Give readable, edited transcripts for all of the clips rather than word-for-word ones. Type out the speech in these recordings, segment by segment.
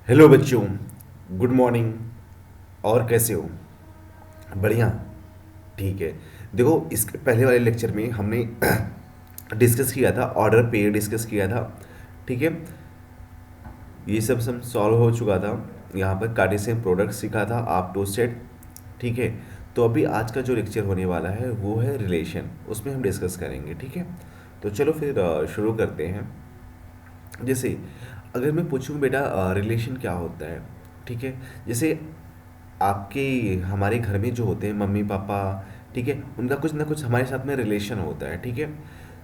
Hello बच्चों। Good morning. और कैसे हो? बढ़िया। ठीक है। देखो, इसके पहले वाले लेक्चर में हमने डिस्कस किया था, ऑर्डर पेयर डिस्कस किया था। ठीक है। ये सब सॉल्व हो चुका था। यहाँ पर कार्टेशियन प्रोडक्ट सीखा था, आप टू सेट। ठीक है। तो अभी आज का जो लेक्चर होने वाला है वो है रिलेशन, उसमें हम डिस्कस करेंगे। ठीक है। तो चलो फिर शुरू करते हैं। जैसे अगर मैं पूछूं बेटा, रिलेशन क्या होता है? ठीक है। जैसे आपके हमारे घर में जो होते हैं मम्मी पापा, ठीक है, उनका कुछ ना कुछ हमारे साथ में रिलेशन होता है। ठीक है।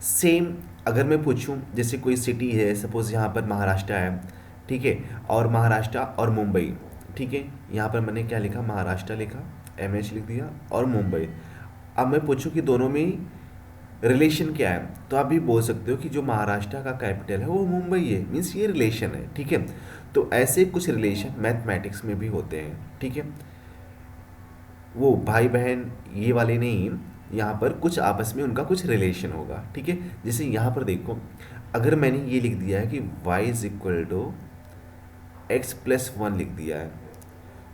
सेम अगर मैं पूछूं, जैसे कोई सिटी है, सपोज यहाँ पर महाराष्ट्र है। ठीक है। और महाराष्ट्र और मुंबई। ठीक है। यहाँ पर मैंने क्या लिखा, महाराष्ट्र लिखा, एम एच लिख दिया, और मुंबई। अब मैं पूछूं कि दोनों में रिलेशन क्या है, तो आप भी बोल सकते हो कि जो महाराष्ट्र का कैपिटल है वो मुंबई है, मीन्स ये रिलेशन है। ठीक है। तो ऐसे कुछ रिलेशन मैथमेटिक्स में भी होते हैं। ठीक है। वो भाई बहन ये वाले नहीं, यहाँ पर कुछ आपस में उनका कुछ रिलेशन होगा। ठीक है। जैसे यहाँ पर देखो, अगर मैंने ये लिख दिया है कि y is equal to x plus one लिख दिया है,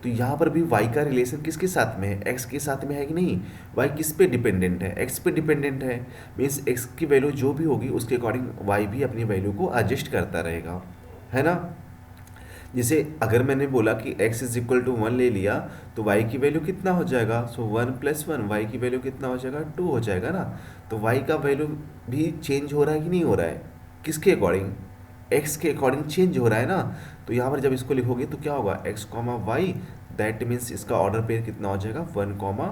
तो यहाँ पर भी y का रिलेशन किसके साथ में है? x के साथ में है कि नहीं? y किस पे डिपेंडेंट है? x पे डिपेंडेंट है। मीन्स x की वैल्यू जो भी होगी उसके अकॉर्डिंग y भी अपनी वैल्यू को एडजस्ट करता रहेगा, है ना। जैसे अगर मैंने बोला कि x is equal to one ले लिया, तो y की वैल्यू कितना हो जाएगा? So one plus one, y की वैल्यू कितना हो जाएगा? टू हो जाएगा ना। तो y का वैल्यू भी चेंज हो रहा है कि नहीं हो रहा है? किसके अकॉर्डिंग? x के अकॉर्डिंग चेंज हो रहा है ना। तो यहाँ पर जब इसको लिखोगे तो क्या होगा? x comma y, that means इसका ऑर्डर पेयर कितना हो जाएगा? वन कॉमा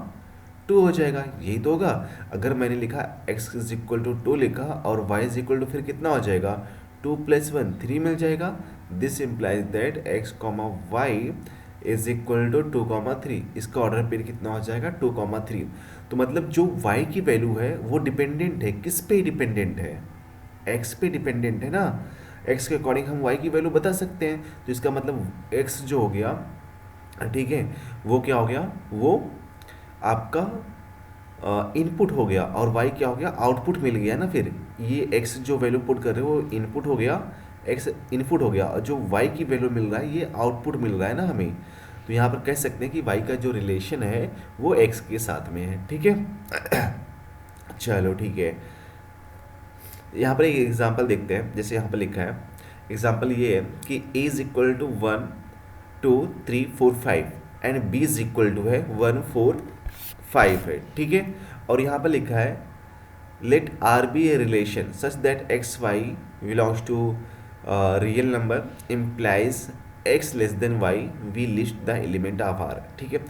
टू हो जाएगा। यही तो होगा। अगर मैंने लिखा x is equal to two लिखा, और y इज इक्वल टू फिर कितना हो जाएगा? टू प्लस वन, थ्री मिल जाएगा। This implies that x comma y is equal to two comma three. इसका ऑर्डर पेयर कितना हो जाएगा? Two comma three. तो मतलब जो y की वैल्यू है वो डिपेंडेंट है, किस पे डिपेंडेंट है? x पे डिपेंडेंट है ना। x के अकॉर्डिंग हम y की वैल्यू बता सकते हैं। तो इसका मतलब x जो हो गया, ठीक है, वो क्या हो गया? वो आपका इनपुट हो गया, और y क्या हो गया? आउटपुट मिल गया ना। फिर ये x जो वैल्यू पुट कर रहे हो वो इनपुट हो गया, x इनपुट हो गया, और जो y की वैल्यू मिल रहा है ये आउटपुट मिल रहा है ना हमें। तो यहाँ पर कह सकते हैं कि y का जो रिलेशन है वो x के साथ में है। ठीक है। चलो ठीक है। यहाँ पर एक एग्जांपल देखते हैं। जैसे यहाँ पर लिखा है, एग्जांपल ये है कि a is equal to one two three four five, and b is equal to है वन फोर फाइव है। ठीक है। और यहाँ पर लिखा है let R be a relation such that x y belongs to real number implies x less than y, we list the element of R. ठीक है।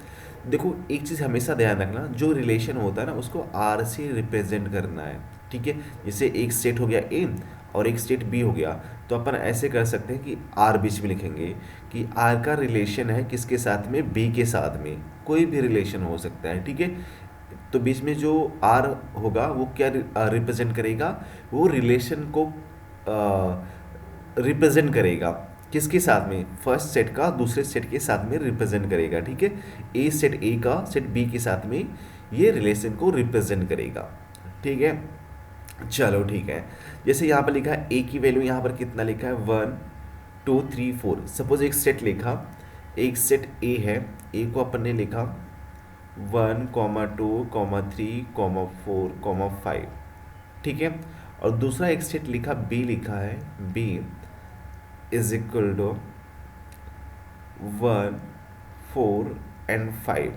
देखो, एक चीज़ हमेशा ध्यान रखना, जो रिलेशन होता है ना उसको आर से रिप्रेजेंट करना है। ठीक है। जैसे एक सेट हो गया ए और एक सेट बी हो गया, तो अपन ऐसे कर सकते हैं कि आर बीच में लिखेंगे कि आर का रिलेशन है किसके साथ में? बी के साथ में। कोई भी रिलेशन हो सकता है। ठीक है। तो बीच में जो आर होगा वो क्या रिप्रेजेंट करेगा? वो रिलेशन को रिप्रेजेंट करेगा। किसके साथ में? फर्स्ट सेट का दूसरे सेट के साथ में रिप्रेजेंट करेगा। ठीक है। ए सेट ए का सेट बी के साथ में ये रिलेशन को रिप्रेजेंट करेगा। ठीक है। चलो ठीक है। जैसे यहाँ पर लिखा है ए की वैल्यू, यहाँ पर कितना लिखा है? One two three four. Suppose एक सेट लिखा, एक सेट ए है, ए को अपन ने लिखा one comma two comma three comma four comma five. ठीक है। और दूसरा एक सेट लिखा, बी लिखा है, B is equal to one four and five.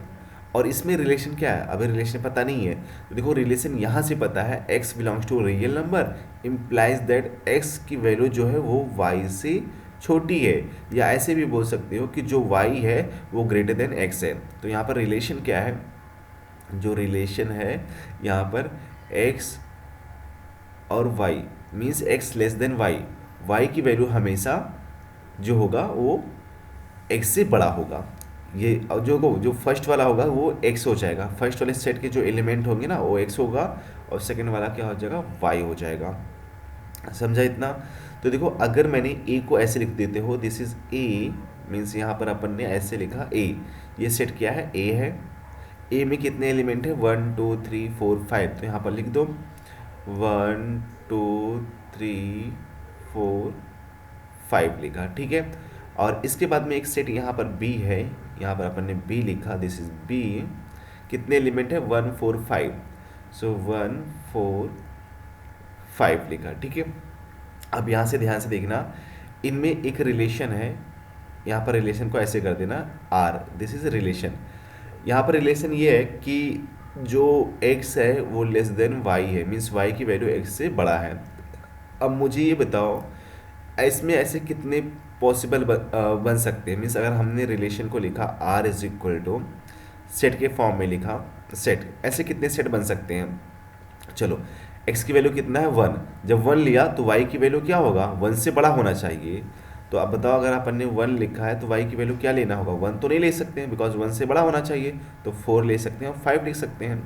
और इसमें रिलेशन क्या है? अभी रिलेशन पता नहीं है, तो देखो रिलेशन यहाँ से पता है, x belongs to real number implies that x की वैल्यू जो है वो y से छोटी है। या ऐसे भी बोल सकते हो कि जो y है वो ग्रेटर देन x है। तो यहाँ पर रिलेशन क्या है? जो रिलेशन है यहाँ पर x और y, means x less than y, y की वैल्यू हमेशा जो होगा वो x से बड़ा होगा। ये जो फर्स्ट वाला होगा वो x हो जाएगा, फर्स्ट वाले सेट के जो एलिमेंट होंगे ना वो x होगा, और सेकंड वाला क्या हो जाएगा? y हो जाएगा। समझा इतना? तो देखो, अगर मैंने a को ऐसे लिख देते हो, दिस इज a, मीन्स यहाँ पर अपन ने ऐसे लिखा a, ये सेट क्या है? a है। a में कितने एलिमेंट है? One two three four five. तो यहाँ पर लिख दो one two three four five लिखा। ठीक है। और इसके बाद में एक सेट यहाँ पर बी है, यहाँ पर अपन ने बी लिखा, दिस इज बी। कितने एलिमेंट है? 1 4 5। सो 1 4 5 लिखा, ठीक है। अब यहाँ से ध्यान से देखना, इनमें एक रिलेशन है, यहाँ पर रिलेशन को ऐसे कर देना आर, दिस इज रिलेशन। यहाँ पर रिलेशन ये है कि जो x है वो लेस देन y है, मीन्स y की वैल्यू x से बड़ा है। अब मुझे ये बताओ, इसमें ऐसे कितने पॉसिबल बन सकते हैं, मीन्स अगर हमने रिलेशन को लिखा r is equal to set के फॉर्म में लिखा सेट, ऐसे कितने सेट बन सकते हैं? चलो, x की वैल्यू कितना है? 1। जब 1 लिया तो y की वैल्यू क्या होगा? 1 से बड़ा होना चाहिए। तो अब बताओ, अगर अपन ने 1 लिखा है तो y की वैल्यू क्या लेना होगा? 1 तो नहीं ले सकते हैं, बिकॉज 1 से बड़ा होना चाहिए। तो 4 ले सकते हैं और 5 लिख सकते हैं।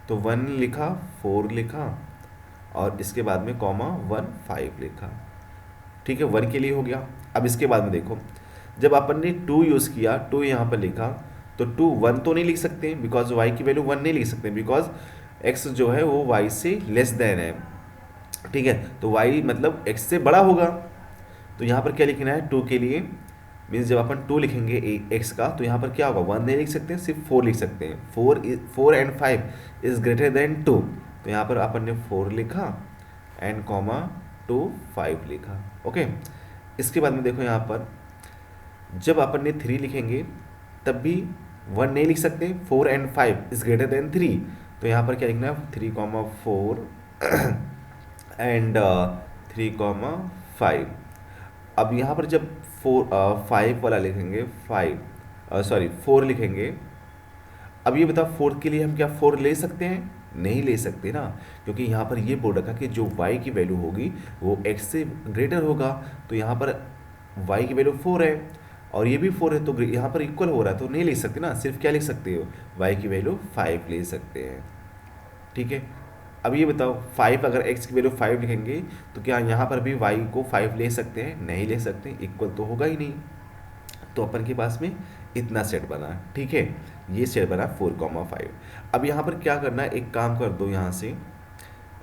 तो 1 लिखा, 4 लिखा, और इसके बाद में कॉमा 1 5 लिखा, ठीक है। 1 के लिए हो गया। अब इसके बाद में देखो, जब अपन ने 2 यूज़ किया, 2 यहाँ पर लिखा, तो 2 1 तो नहीं लिख सकते बिकॉज y की वैल्यू 1 नहीं लिख सकते, बिकॉज x जो है वो y से लेस देन है, ठीक है। तो y मतलब x से बड़ा होगा। तो यहाँ पर क्या लिखना है 2 के लिए? मीन्स जब अपन 2 लिखेंगे x का, तो यहाँ पर क्या होगा? 1 नहीं लिख सकते, सिर्फ 4 लिख सकते हैं। 4 एंड 5 इज ग्रेटर देन 2। तो यहाँ पर अपन ने 4 लिखा एंड कॉमा 2 5 लिखा, ओके। इसके बाद में देखो, यहाँ पर जब अपन ने 3 लिखेंगे तब भी 1 नहीं लिख सकते, 4 एंड 5 इज ग्रेटर देन 3। तो यहाँ पर क्या लिखना है? 3 4 एंड 3 5। अब यहाँ पर जब 5 वाला लिखेंगे, 4 लिखेंगे। अब ये बताओ, 4 के लिए हम क्या 4 ले सकते हैं? नहीं ले सकते ना, क्योंकि यहाँ पर ये बोल रखा कि जो y की वैल्यू होगी वो x से ग्रेटर होगा। तो यहाँ पर y की वैल्यू 4 है और ये भी 4 है, तो यहाँ पर इक्वल हो रहा है, तो नहीं ले सकते ना। सिर्फ क्या लिख सकते हो? y की वैल्यू 5 ले सकते हैं, ठीक है। अब ये बताओ, 5 अगर x की वैल्यू 5 लिखेंगे तो क्या यहाँ पर भी y को 5 ले सकते हैं? नहीं ले सकते, इक्वल तो होगा ही नहीं। तो अपन के पास में इतना सेट बना, ठीक है। ये सेट बना 4, 5। अब यहाँ पर क्या करना है, एक काम कर दो यहाँ से,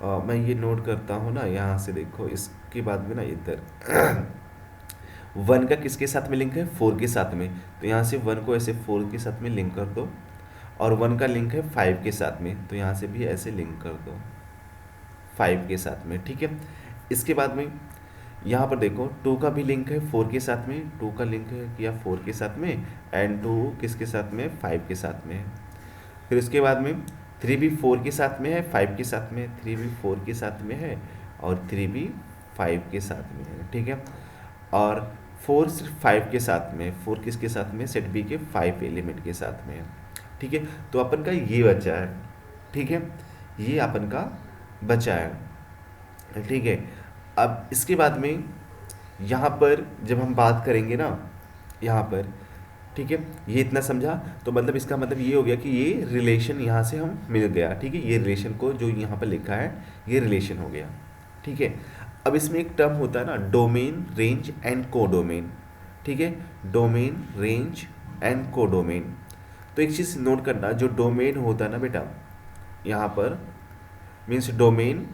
मैं ये नोट करता हूँ ना, यहाँ से देखो, इसके बाद में ना इधर 1 का किसके साथ में लिंक है? 4 के साथ में। तो यहाँ से 1 को ऐसे 4 के साथ में लिंक कर दो, और 1 का लिंक है 5 के साथ में, तो यहाँ से भी ऐसे लिंक कर दो 5 के साथ में, ठीक है। इसके बाद में यहाँ पर देखो, 2 का भी लिंक है 4 के साथ में, 2 का लिंक है किया 4 के साथ में, एंड 2 किसके साथ में? 5 के साथ में है। फिर उसके बाद में 3 भी 4 के साथ में है, 5 के साथ में, 3 भी 4 के साथ में है, और 3 भी 5 के साथ में है, ठीक है। और 4 सिर्फ 5 के साथ में, 4 किसके साथ में? सेट बी के 5 एलिमेंट के साथ में है, ठीक है। तो अपन का ये बचा है, ठीक है, ये अपन का बचा है, ठीक है। अब इसके बाद में यहाँ पर जब हम बात करेंगे ना, यहाँ पर, ठीक है, ये इतना समझा, तो मतलब इसका मतलब ये हो गया कि ये रिलेशन यहाँ से हम मिल गया, ठीक है। ये रिलेशन को जो यहाँ पर लिखा है ये रिलेशन हो गया, ठीक है। अब इसमें एक टर्म होता है ना, डोमेन, रेंज एंड कोडोमेन, ठीक है। Domain, range and codomain. तो एक चीज़ नोट करना, जो डोमेन होता है ना बेटा, यहाँ पर means domain,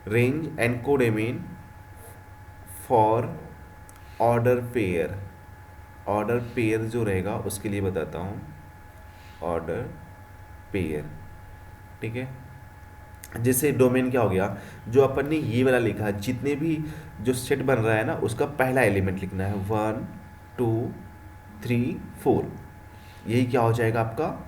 range and codomain for order pair. Order pair जो रहेगा उसके लिए बताता हूँ, ऑर्डर पेयर, ठीक है। जैसे डोमेन क्या हो गया, जो अपन ने ये वाला लिखा, जितने भी जो सेट बन रहा है ना उसका पहला एलिमेंट लिखना है, 1 2 3 4। यही क्या हो जाएगा? आपका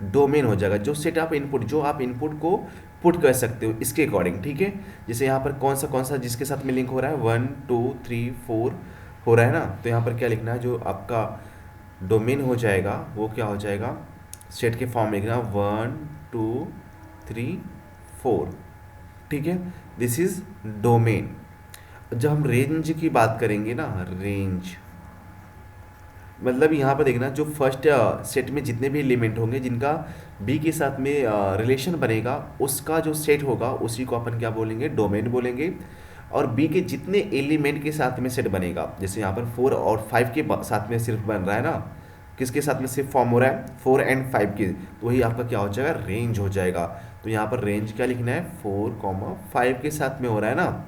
डोमेन हो जाएगा। जो सेट आप इनपुट, जो आप इनपुट को पुट कर सकते हो इसके अकॉर्डिंग, ठीक है। जैसे यहाँ पर कौन सा जिसके साथ में लिंक हो रहा है, 1 2 3 4 हो रहा है ना, तो यहाँ पर क्या लिखना है, जो आपका डोमेन हो जाएगा वो क्या हो जाएगा? सेट के फॉर्म में लिखना 1 2 3 4, ठीक है। This is domain. जब हम रेंज की बात करेंगे ना, रेंज मतलब यहाँ पर देखना, जो फर्स्ट सेट में जितने भी एलिमेंट होंगे जिनका बी के साथ में रिलेशन बनेगा, उसका जो सेट होगा उसी को अपन क्या बोलेंगे? डोमेन बोलेंगे। और बी के जितने एलिमेंट के साथ में सेट बनेगा, जैसे यहाँ पर 4 और 5 के साथ में सिर्फ बन रहा है ना, किसके साथ में सिर्फ फॉर्म हो रहा है? 4 एंड 5 के, तो वही आपका क्या हो जाएगा? रेंज हो जाएगा। तो यहाँ पर रेंज क्या लिखना है? 4, 5 के साथ में हो रहा है ना,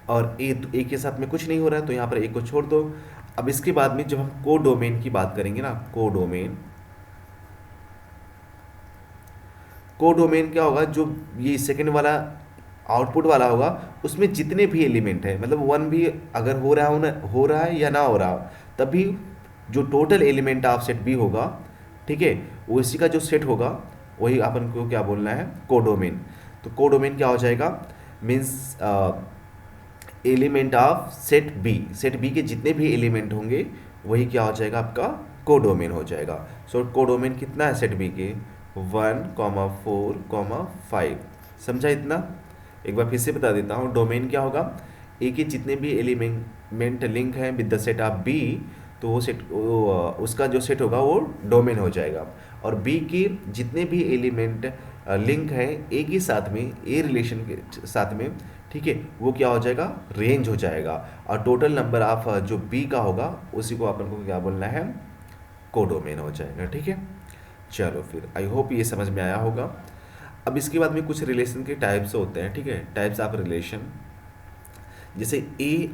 और ए तो ए के साथ में कुछ नहीं हो रहा है, तो यहाँ पर ए को छोड़ दो। अब इसके बाद में जब हम कोडोमेन की बात करेंगे ना, कोडोमेन, कोडोमेन क्या होगा, जो ये सेकंड वाला आउटपुट वाला होगा, उसमें जितने भी एलिमेंट है, मतलब वन भी अगर हो रहा है या ना हो रहा हो, तभी जो total element of set B होगा, ठीक है, वो इसी का जो सेट होगा, वही अपन को क्या बोलना है, कोडोमेन। तो कोडोमेन क्या हो जाएगा, means element of set B के जितने भी एलिमेंट होंगे, वही क्या हो जाएगा, आपका कोडोमेन हो जाएगा। सो कोडोमेन कितना है सेट बी के, 1,4,5। समझा इतना? एक बार फिर से बता देता हूँ, डोमेन क्या होगा, ए के जितने भी एलिमेंट लिंक हैं with the set of B, तो उसका जो सेट होगा वो डोमेन हो जाएगा। और बी के जितने भी एलिमेंट लिंक हैं ए के साथ में, ए रिलेशन के साथ में, ठीक है, वो क्या हो जाएगा, रेंज हो जाएगा। और टोटल नंबर ऑफ जो बी का होगा, उसी को अपन को क्या बोलना है, कोडोमेन हो जाएगा। ठीक है, चलो फिर आई होप ये समझ में आया होगा। अब इसके बाद में कुछ रिलेशन के टाइप्स होते हैं, ठीक है, टाइप्स ऑफ रिलेशन। जैसे A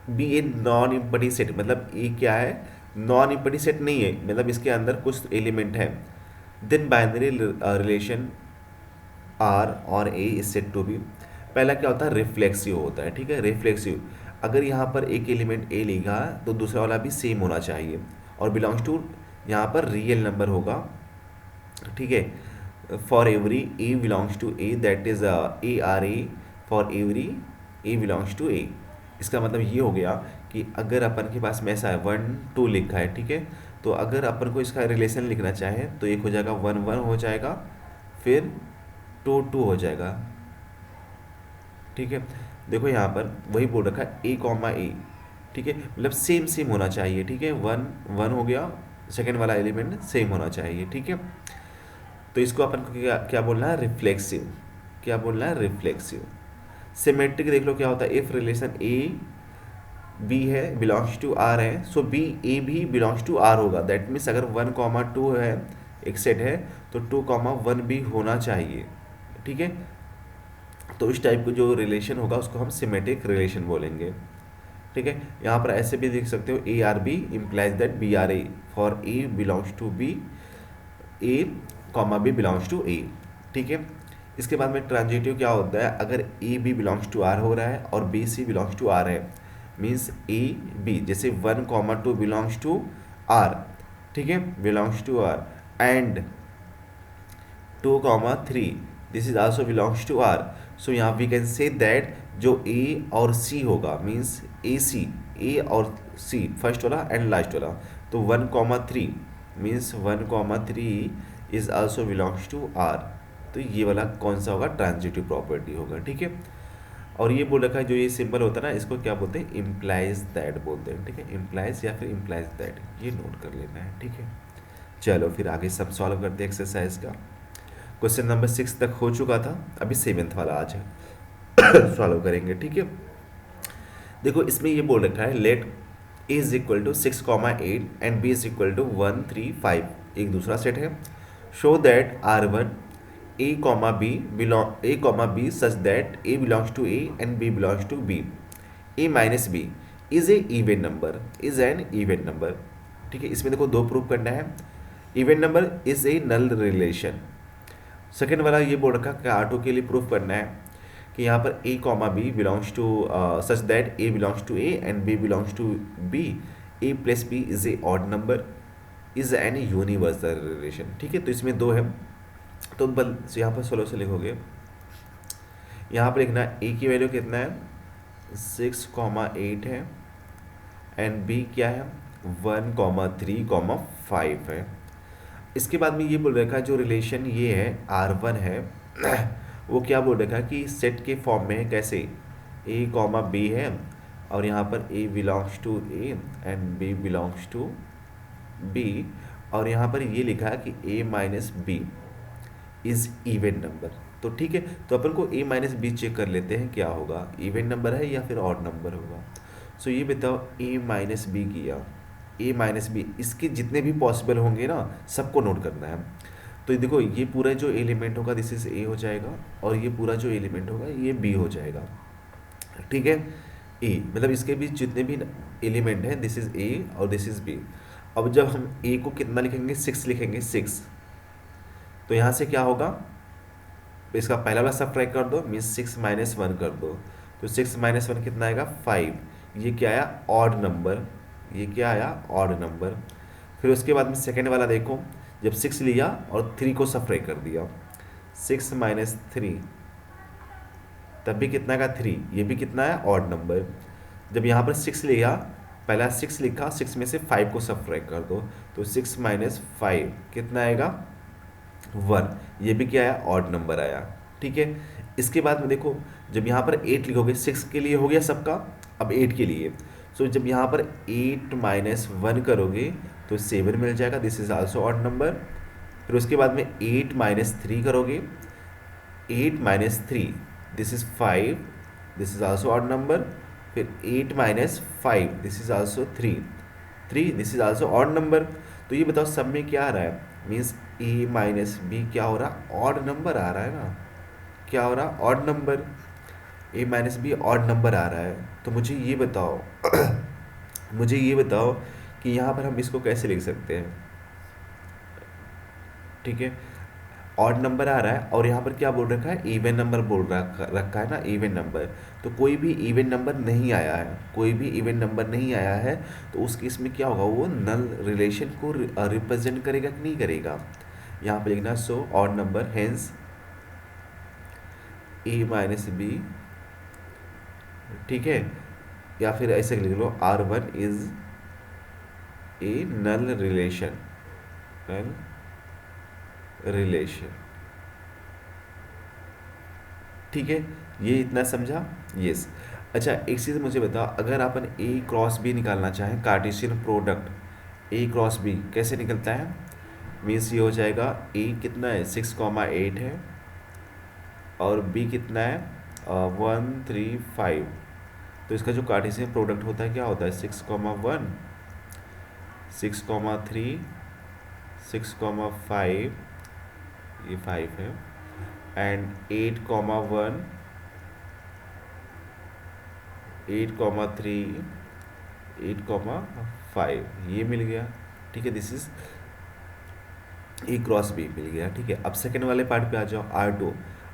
B a non empty set, मतलब ए क्या है, नॉन इम्पटी सेट नहीं है, मतलब इसके अंदर कुछ एलिमेंट है। देन बाइनरी रिलेशन आर और ए इज सेट टू बी। पहला क्या होता है, रिफ्लेक्सिव होता है, ठीक है, रिफ्लेक्सिव। अगर यहाँ पर एक एलिमेंट ए लिखा तो दूसरा वाला भी सेम होना चाहिए, और बिलोंग्स टू यहाँ पर रियल नंबर होगा, ठीक है। For every a belongs to A, that is a R a, for every a belongs to A. इसका मतलब ये हो गया कि अगर अपन के पास में ऐसा है 1 2 लिखा है, ठीक है, तो अगर अपन को इसका रिलेशन लिखना चाहे तो एक हो जाएगा 1 1 हो जाएगा, फिर 2 2 हो जाएगा, ठीक है। देखो यहाँ पर वही बोल रखा है ए कॉमा ए, ठीक है, मतलब सेम सेम होना चाहिए, ठीक है, 1 1 हो गया, सेकेंड वाला एलिमेंट सेम होना चाहिए, ठीक है। तो इसको अपन को क्या क्या बोलना है, रिफ्लेक्सिव। क्या बोलना है, रिफ्लेक्सिव। सिमेट्रिक देख लो क्या होता है, इफ रिलेशन ए बी है बिलोंग्स टू आर है, सो बी ए भी बिलोंग्स टू आर होगा। दैट मीन्स अगर 1 2 है, एक सेट है, तो 2 1 भी होना चाहिए, ठीक है। तो इस टाइप का जो रिलेशन होगा उसको हम सिमेट्रिक रिलेशन बोलेंगे, ठीक है। यहाँ पर ऐसे भी देख सकते हो, a R b implies that b R a, for a belongs to B, a comma B belongs to A, ठीक है। इसके बाद में ट्रांजिटिव क्या होता है, अगर a b belongs to R हो रहा है और b c belongs to R है, मीन्स ए बी, जैसे 1 2 बिलोंग्स टू आर, ठीक है, belongs to R, and 2 3 this is also belongs to R. So यहाँ वी कैन से दैट जो ए और सी होगा, मीन्स ए सी, ए और सी फर्स्ट वाला एंड लास्ट वाला, तो 1 3 means 1 3 is also belongs to R. तो ये वाला कौन सा होगा, ट्रांजिटिव प्रॉपर्टी होगा, ठीक है। और ये बोल रखा है जो ये सिंबल होता है ना, इसको क्या बोलते हैं, इम्प्लाइज दैट बोलते हैं, ठीक है, इम्प्लाइज या फिर इम्प्लाइज दैट, ये नोट कर लेना है, ठीक है। चलो फिर आगे सब सॉल्व करते हैं एक्सरसाइज का। क्वेश्चन नंबर 6 तक हो चुका था, अभी 7th वाला आज है सॉल्व करेंगे, ठीक है। देखो इसमें ये बोल रखा है, let A is equal to 6,8 and B is equal to 1 3 5, एक दूसरा सेट है। Show that R1 A comma B such that A belongs to A and B belongs to B, A minus B is a even number, is an even number, ठीक है। इसमें देखो दो prove करना है, even number is a null relation. Second वाला ये बोल रखा कि R2 के लिए प्रूफ करना है कि यहाँ पर a comma B belongs to such that A belongs to A and B belongs to B, a plus B is a odd number, is an universal relation, ठीक है। तो इसमें दो है, तो बस यहाँ पर सोल्यूशन लिखोगे, यहाँ पर लिखना ए की वैल्यू कितना है, 6,8 है, एंड बी क्या है, 1 3 5 है। इसके बाद में ये बोल रखा है जो रिलेशन ये है R1 है वो क्या बोल रखा है कि सेट के फॉर्म में है, कैसे, ए कॉमा बी है, और यहाँ पर a belongs to A and B belongs to B, और यहाँ पर ये लिखा है कि a minus B is even number. तो ठीक है, तो अपन को ए माइनस बी चेक कर लेते हैं क्या होगा, इवन नंबर है या फिर ऑड नंबर होगा। सो ये बताओ, ए माइनस बी किया, ए माइनस बी, इसके जितने भी पॉसिबल होंगे ना सबको नोट करना है। तो देखो ये पूरा जो एलिमेंट होगा दिस इज ए हो जाएगा, और ये पूरा जो एलिमेंट होगा ये बी हो जाएगा, ठीक है। ए मतलब इसके बीच जितने भी एलिमेंट हैं, दिस इज ए और दिस इज बी। अब जब हम ए को कितना लिखेंगे, 6 लिखेंगे, 6, तो यहाँ से क्या होगा, इसका पहला वाला सब्ट्रैक्ट कर दो, मीन्स 6 - 1 कर दो, तो 6 - 1 कितना आएगा, 5। ये क्या आया, ऑड नंबर, ये क्या आया, ऑड नंबर। फिर उसके बाद में सेकेंड वाला देखो, जब 6 लिया और 3 को सब्ट्रैक्ट कर दिया, 6 - 3, तब भी कितना का 3, ये भी कितना है, ऑड नंबर। जब यहाँ पर 6 लिया, पहला 6 लिखा, 6 में से 5 को सब्ट्रैक्ट कर दो, तो 6 - 5 कितना आएगा, 1। ये भी क्या आया, ऑड नंबर आया। ठीक है। इसके बाद में देखो, जब यहाँ पर 8 लिखोगे, 6 के लिए हो गया सबका, अब 8 के लिए, सो जब यहाँ पर 8 - 1 करोगे तो 7 मिल जाएगा, this is also odd number. फिर उसके बाद में 8 - 3 करोगे, 8 - 3, this is 5, this is also odd number. फिर 8 - 5, this is also 3, 3, this is also odd number. तो ये बताओ सब में क्या आ रहा है, मीन्स ए माइनस बी क्या हो रहा, ऑड नंबर आ रहा है ना, क्या हो रहा, ऑड नंबर। ए माइनस बी ऑड नंबर आ रहा है। तो मुझे ये बताओ मुझे ये बताओ कि यहाँ पर हम इसको कैसे लिख सकते हैं। ठीक है, ऑड नंबर आ रहा है और यहाँ पर क्या बोल रखा है, इवन नंबर बोल रखा है ना, इवन नंबर। तो कोई भी इवन नंबर नहीं आया है, कोई भी इवन नंबर नहीं आया है, तो उस केस में क्या होगा, वो नल रिलेशन को रिप्रेजेंट करेगा कि नहीं करेगा। यहाँ पे लिखना, so odd number, hence A minus B. ठीक है, या फिर ऐसे लिख लो, R1 is a null relation, null relation. ठीक है, ये इतना समझा, यस। अच्छा, एक चीज़ मुझे बताओ, अगर अपन ए क्रॉस बी निकालना चाहें, cartesian product A cross B कैसे निकलता है, मीन्स ये हो जाएगा, ए कितना है, 6,8 है, और बी कितना है, 1, 3, 5। तो इसका जो कार्टेशियन प्रोडक्ट होता है क्या होता है, 6,1, 6,3, 6,5, ये 5 है, एंड 8,1, 8,3, 8,5, ये मिल गया। ठीक है, this is A cross B मिल गया। ठीक है, अब सेकेंड वाले पार्ट पे आ जाओ, R2।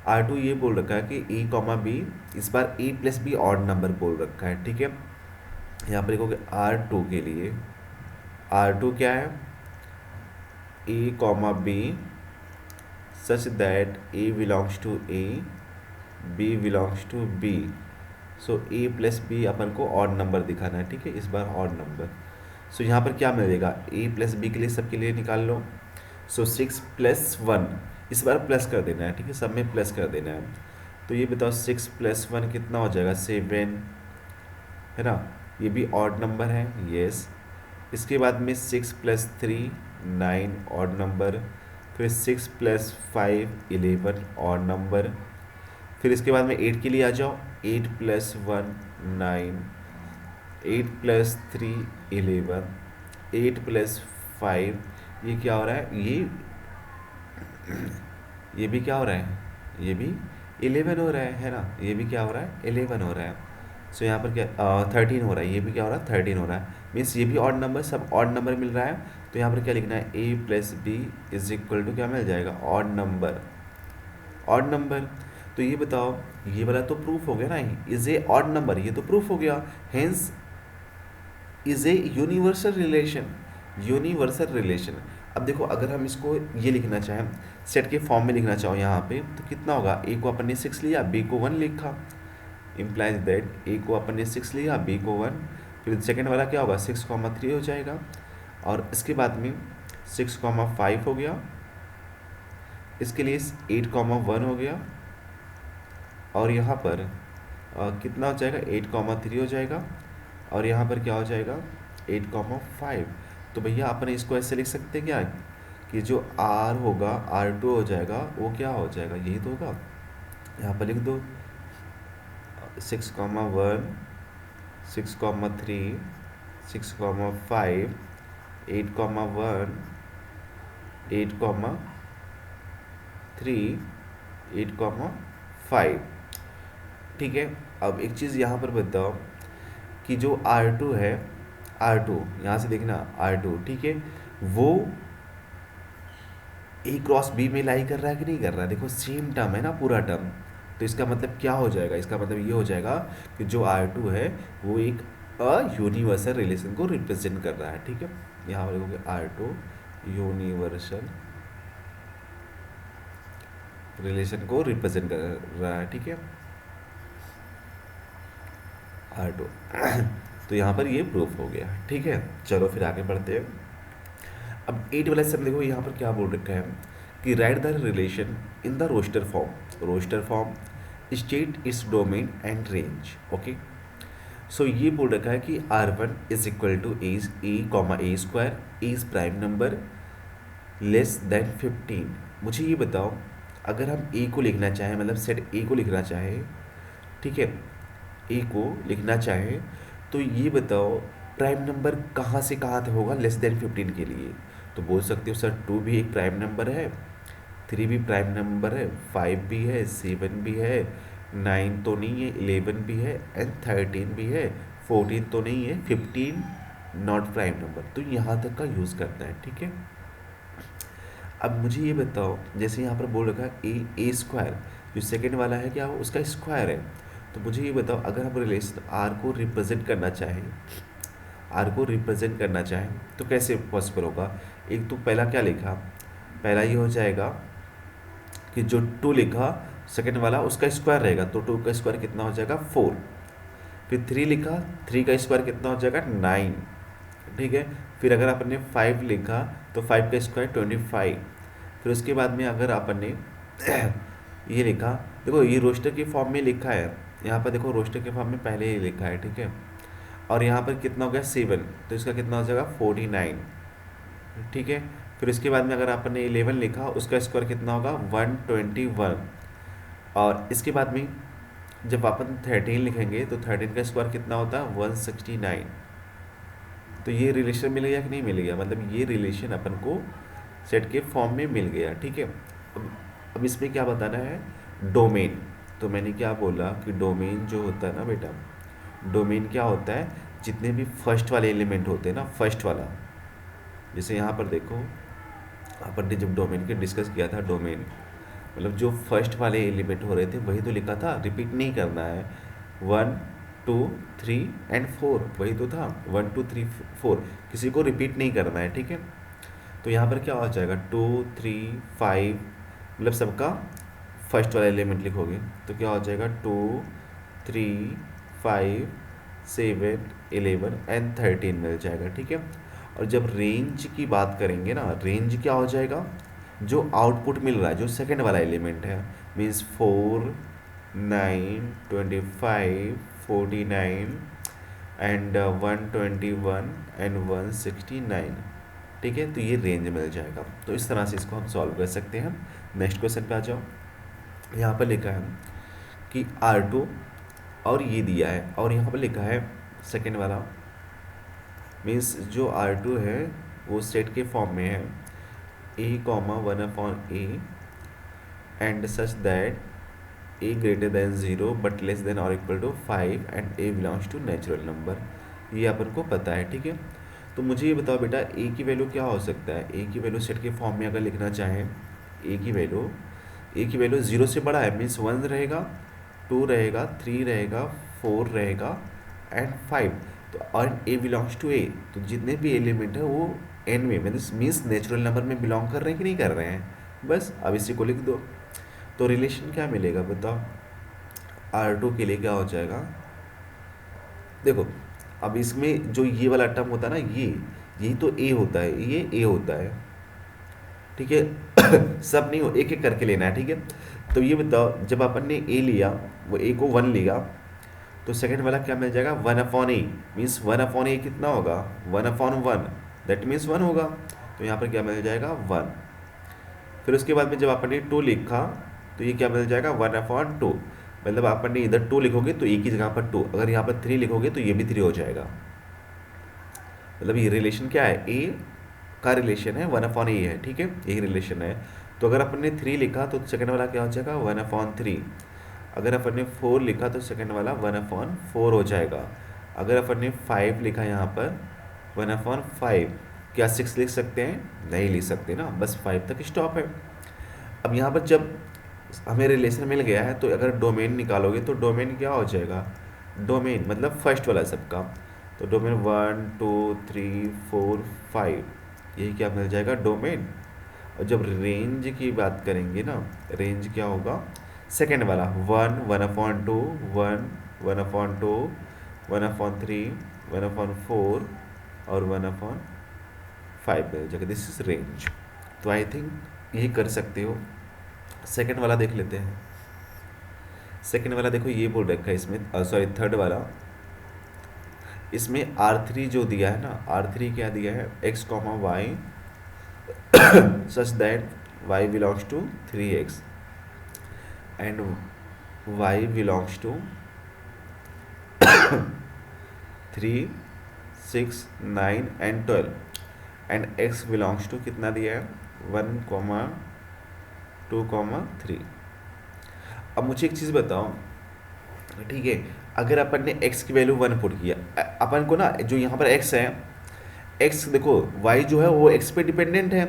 R2 ये बोल रखा है कि A, B, इस बार A plus B odd number बोल रखा है। ठीक है, यहाँ पर लिखोगे R2 के लिए, R2 क्या है, A, B such that A belongs to A, B belongs to B। So A plus b अपन को ऑड नंबर दिखाना है। ठीक है, इस बार ऑड नंबर। सो यहाँ पर क्या मिलेगा, A प्लस बी के लिए सबके लिए निकाल लो। सो 6+1, इस बार प्लस कर देना है। ठीक है, सब में प्लस कर देना है। तो ये बताओ 6+1 कितना हो जाएगा, 7, है ना, ये भी ऑड नंबर है, यस। इसके बाद में 6+3, 9 ऑड नंबर। फिर 6+5, 11 ऑड नंबर। फिर इसके बाद में 8 के लिए आ जाओ, 8+1, 9, 8+3, 11, 8+5, ये क्या हो रहा है, ये भी क्या हो रहा है, ये भी 11 हो रहा है ना, ये भी क्या हो रहा है, 11 हो रहा है। सो यहाँ पर क्या 13 हो रहा है, ये भी क्या हो रहा है, 13 हो रहा है, मीन्स ये भी ऑड नंबर, सब ऑड नंबर मिल रहा है। तो यहाँ पर क्या लिखना है, A plus B is equal to क्या मिल जाएगा, ऑड नंबर, ऑड नंबर। तो ये बताओ, ये वाला तो प्रूफ हो गया ना, इज ए ऑड नंबर, ये तो प्रूफ हो गया, hence is a universal relation, universal relation. अब देखो, अगर हम इसको ये लिखना चाहें, सेट के फॉर्म में लिखना चाहो यहाँ पे, तो कितना होगा, ए को अपन ने 6 लिया, बी को 1 लिखा, इम्प्लाइज दैट ए को अपन ने 6 लिया, बी को 1। फिर सेकेंड वाला क्या होगा, 6,3 हो जाएगा, और इसके बाद में 6,5 हो गया, इसके लिए 8,1 हो गया, और यहाँ पर कितना हो जाएगा, 8,3 हो जाएगा, और यहाँ पर क्या हो जाएगा, 8,5। तो भैया अपन इसको ऐसे लिख सकते हैं क्या, कि जो R होगा, R2 हो जाएगा, वो क्या हो जाएगा, यही तो होगा। यहाँ पर लिख दो 6,1, 6,3, 6,5, 8,1, 8,3, 8,5। ठीक है, अब एक चीज़ यहाँ पर बताओ कि जो R2 है, R2 यहाँ से देखना, R2 ठीक है, वो ए क्रॉस बी में लाई कर रहा है कि नहीं कर रहा है? देखो सेम टर्म है ना पूरा टर्म, तो इसका मतलब क्या हो जाएगा? इसका मतलब ये हो जाएगा कि जो R2 है वो एक यूनिवर्सल रिलेशन को रिप्रेजेंट कर रहा है, ठीक है। यहाँ पर देखोगे R2 यूनिवर्सल रिलेशन को रिप्रेजेंट कर रहा है, ठीक है, R2। तो यहाँ पर ये प्रूफ हो गया, ठीक है। चलो फिर आगे बढ़ते हैं। अब 8 वाला सम देखो यहाँ पर क्या बोल रखा है कि write the relation in the roster form. Roster form state its domain and range, okay. So ये बोल रखा है कि R1 is equal to a comma a square, a is prime number less than 15। मुझे ये बताओ, अगर हम ए को लिखना चाहें, मतलब सेट ए को लिखना चाहें, ठीक है, ए को लिखना चाहें, तो ये बताओ प्राइम नंबर कहाँ से कहाँ तक होगा लेस देन 15 के लिए? तो बोल सकते हो सर 2 भी एक प्राइम नंबर है, 3 भी प्राइम नंबर है, 5 भी है, 7 भी है, 9 तो नहीं है, 11 भी है एंड 13 भी है, 14 तो नहीं है, 15 नॉट प्राइम नंबर। तो यहाँ तक का यूज़ करना है, ठीक है। अब मुझे ये बताओ, जैसे यहाँ पर बोल रखा है ए स्क्वायर, जो सेकेंड वाला है क्या, वो उसका स्क्वायर है। तो मुझे ये बताओ, अगर हम रिलेशन आर को रिप्रेजेंट करना चाहें, आर को रिप्रेजेंट करना चाहें तो कैसे पॉसिबल होगा? एक तो पहला क्या लिखा, पहला ये हो जाएगा कि जो 2 लिखा सेकेंड वाला उसका स्क्वायर रहेगा, तो 2 का स्क्वायर कितना हो जाएगा 4। फिर 3 लिखा, 3 का स्क्वायर कितना हो जाएगा 9, ठीक है। फिर अगर आपने 5 लिखा तो 5 का स्क्वायर 25। फिर उसके बाद में अगर आपने ये लिखा, देखो ये रोस्टर के फॉर्म में लिखा है, यहाँ पर देखो रोस्टर के फॉर्म में पहले ही लिखा है, ठीक है। और यहाँ पर कितना हो गया 7, तो इसका कितना हो जाएगा 49, ठीक है। फिर उसके बाद में अगर आपने 11 लिखा, उसका स्क्वायर कितना होगा 121। और इसके बाद में जब अपन 13 लिखेंगे तो 13 का स्क्वायर कितना होता है 169। तो ये रिलेशन मिल गया कि नहीं मिल गया? मतलब ये रिलेशन अपन को सेट के फॉर्म में मिल गया, ठीक है। अब इसमें क्या बताना है, डोमेन। तो मैंने क्या बोला कि डोमेन जो होता है ना बेटा, डोमेन क्या होता है, जितने भी फर्स्ट वाले एलिमेंट होते हैं ना, फर्स्ट वाला, जैसे यहाँ पर देखो अपन ने जब डोमेन के डिस्कस किया था, डोमेन मतलब जो फर्स्ट वाले एलिमेंट हो रहे थे वही तो लिखा था, रिपीट नहीं करना है। 1 2 3 एंड 4 वही तो था, 1 2 3 4, किसी को रिपीट नहीं करना है, ठीक है। तो यहाँ पर क्या हो जाएगा 2 3 5, मतलब सबका फर्स्ट वाला एलिमेंट लिखोगे तो क्या हो जाएगा 2 3 5 7 11 एंड 13 मिल जाएगा, ठीक है। और जब रेंज की बात करेंगे ना, रेंज क्या हो जाएगा, जो आउटपुट मिल रहा है, जो सेकंड वाला एलिमेंट है, मीन्स 4 9 25 49 एंड 121 एंड 169, ठीक है। तो ये रेंज मिल जाएगा। तो इस तरह से इसको हम सॉल्व कर सकते हैं। नेक्स्ट क्वेश्चन पे आ जाओ। यहाँ पर लिखा है कि R2 और ये दिया है, और यहाँ पर लिखा है सेकेंड वाला, मीन्स जो R2 है वो सेट के फॉर्म में है, a comma 1/a and such that a greater than 0 but less than और equal to 5 and a belongs to natural number. ये अपन को पता है, ठीक है। तो मुझे ये बताओ बेटा, a की वैल्यू क्या हो सकता है? a की वैल्यू सेट के फॉर्म में अगर लिखना चाहें, a की वैल्यू 0 से बड़ा है, मीन्स 1 रहेगा, 2 रहेगा, 3 रहेगा, 4 रहेगा एंड 5। तो और a बिलोंग्स टू a, तो जितने भी एलिमेंट है वो n में मीन्स नेचुरल नंबर में बिलोंग कर रहे हैं कि नहीं कर रहे हैं? बस अब इसी को लिख दो। तो रिलेशन क्या मिलेगा बताओ, R2 के लिए क्या हो जाएगा, देखो अब इसमें जो ये वाला टर्म होता है ना, यही तो a होता है, ये a होता है, ठीक है। सब नहीं हो, एक एक करके लेना है, ठीक है। तो ये बताओ, जब अपन ने a लिया, वो a को 1 लिया, तो सेकंड वाला क्या मिल जाएगा 1/a, मीन्स 1/a कितना होगा 1/1, दैट मीन्स 1 होगा। तो यहाँ पर क्या मिल जाएगा 1। फिर उसके बाद में जब अपन ने 2 लिखा तो ये क्या मिल जाएगा 1/2, मतलब अपन ने इधर 2 लिखोगे तो एक ही जगह पर 2, अगर यहाँ पर 3 लिखोगे तो ये भी 3 हो जाएगा। मतलब ये रिलेशन क्या है, a का रिलेशन है 1/a है, ठीक है, यही रिलेशन है। तो अगर अपन ने 3 लिखा तो सेकंड वाला क्या हो जाएगा 1/3। अगर अपन ने 4 लिखा तो सेकंड वाला 1/4 हो जाएगा। अगर अपन ने 5 लिखा यहाँ पर 1/5, क्या 6 लिख सकते हैं? नहीं लिख सकते ना, बस 5 तक स्टॉप है। अब यहाँ पर जब हमें रिलेशन मिल गया है तो अगर डोमेन निकालोगे तो डोमेन क्या हो जाएगा? डोमेन मतलब फर्स्ट वाला सबका, तो डोमेन 1 2 3 4 5, यही क्या मिल जाएगा? डोमेन। और जब रेंज की बात करेंगे ना, रेंज क्या होगा? सेकेंड वाला 1 1/2 1 1/2 1/3 1/4 और 1/5 मिल जाएगा। This is range. तो आई थिंक यही कर सकते हो। सेकेंड वाला देख लेते हैं। सेकेंड वाला देखो ये बोल रखा है इसमें, सॉरी थर्ड वाला, इसमें R3 जो दिया है ना, R3 क्या दिया है? x comma y such that y belongs to 3x and y belongs to 3 6 9 and 12 and x belongs to कितना दिया है? 1,2,3। अब मुझे एक चीज़ बताओ, ठीक है, अगर अपन ने x की वैल्यू 1 पुट किया, अपन को ना जो यहाँ पर x है, x देखो y जो है वो x पे डिपेंडेंट है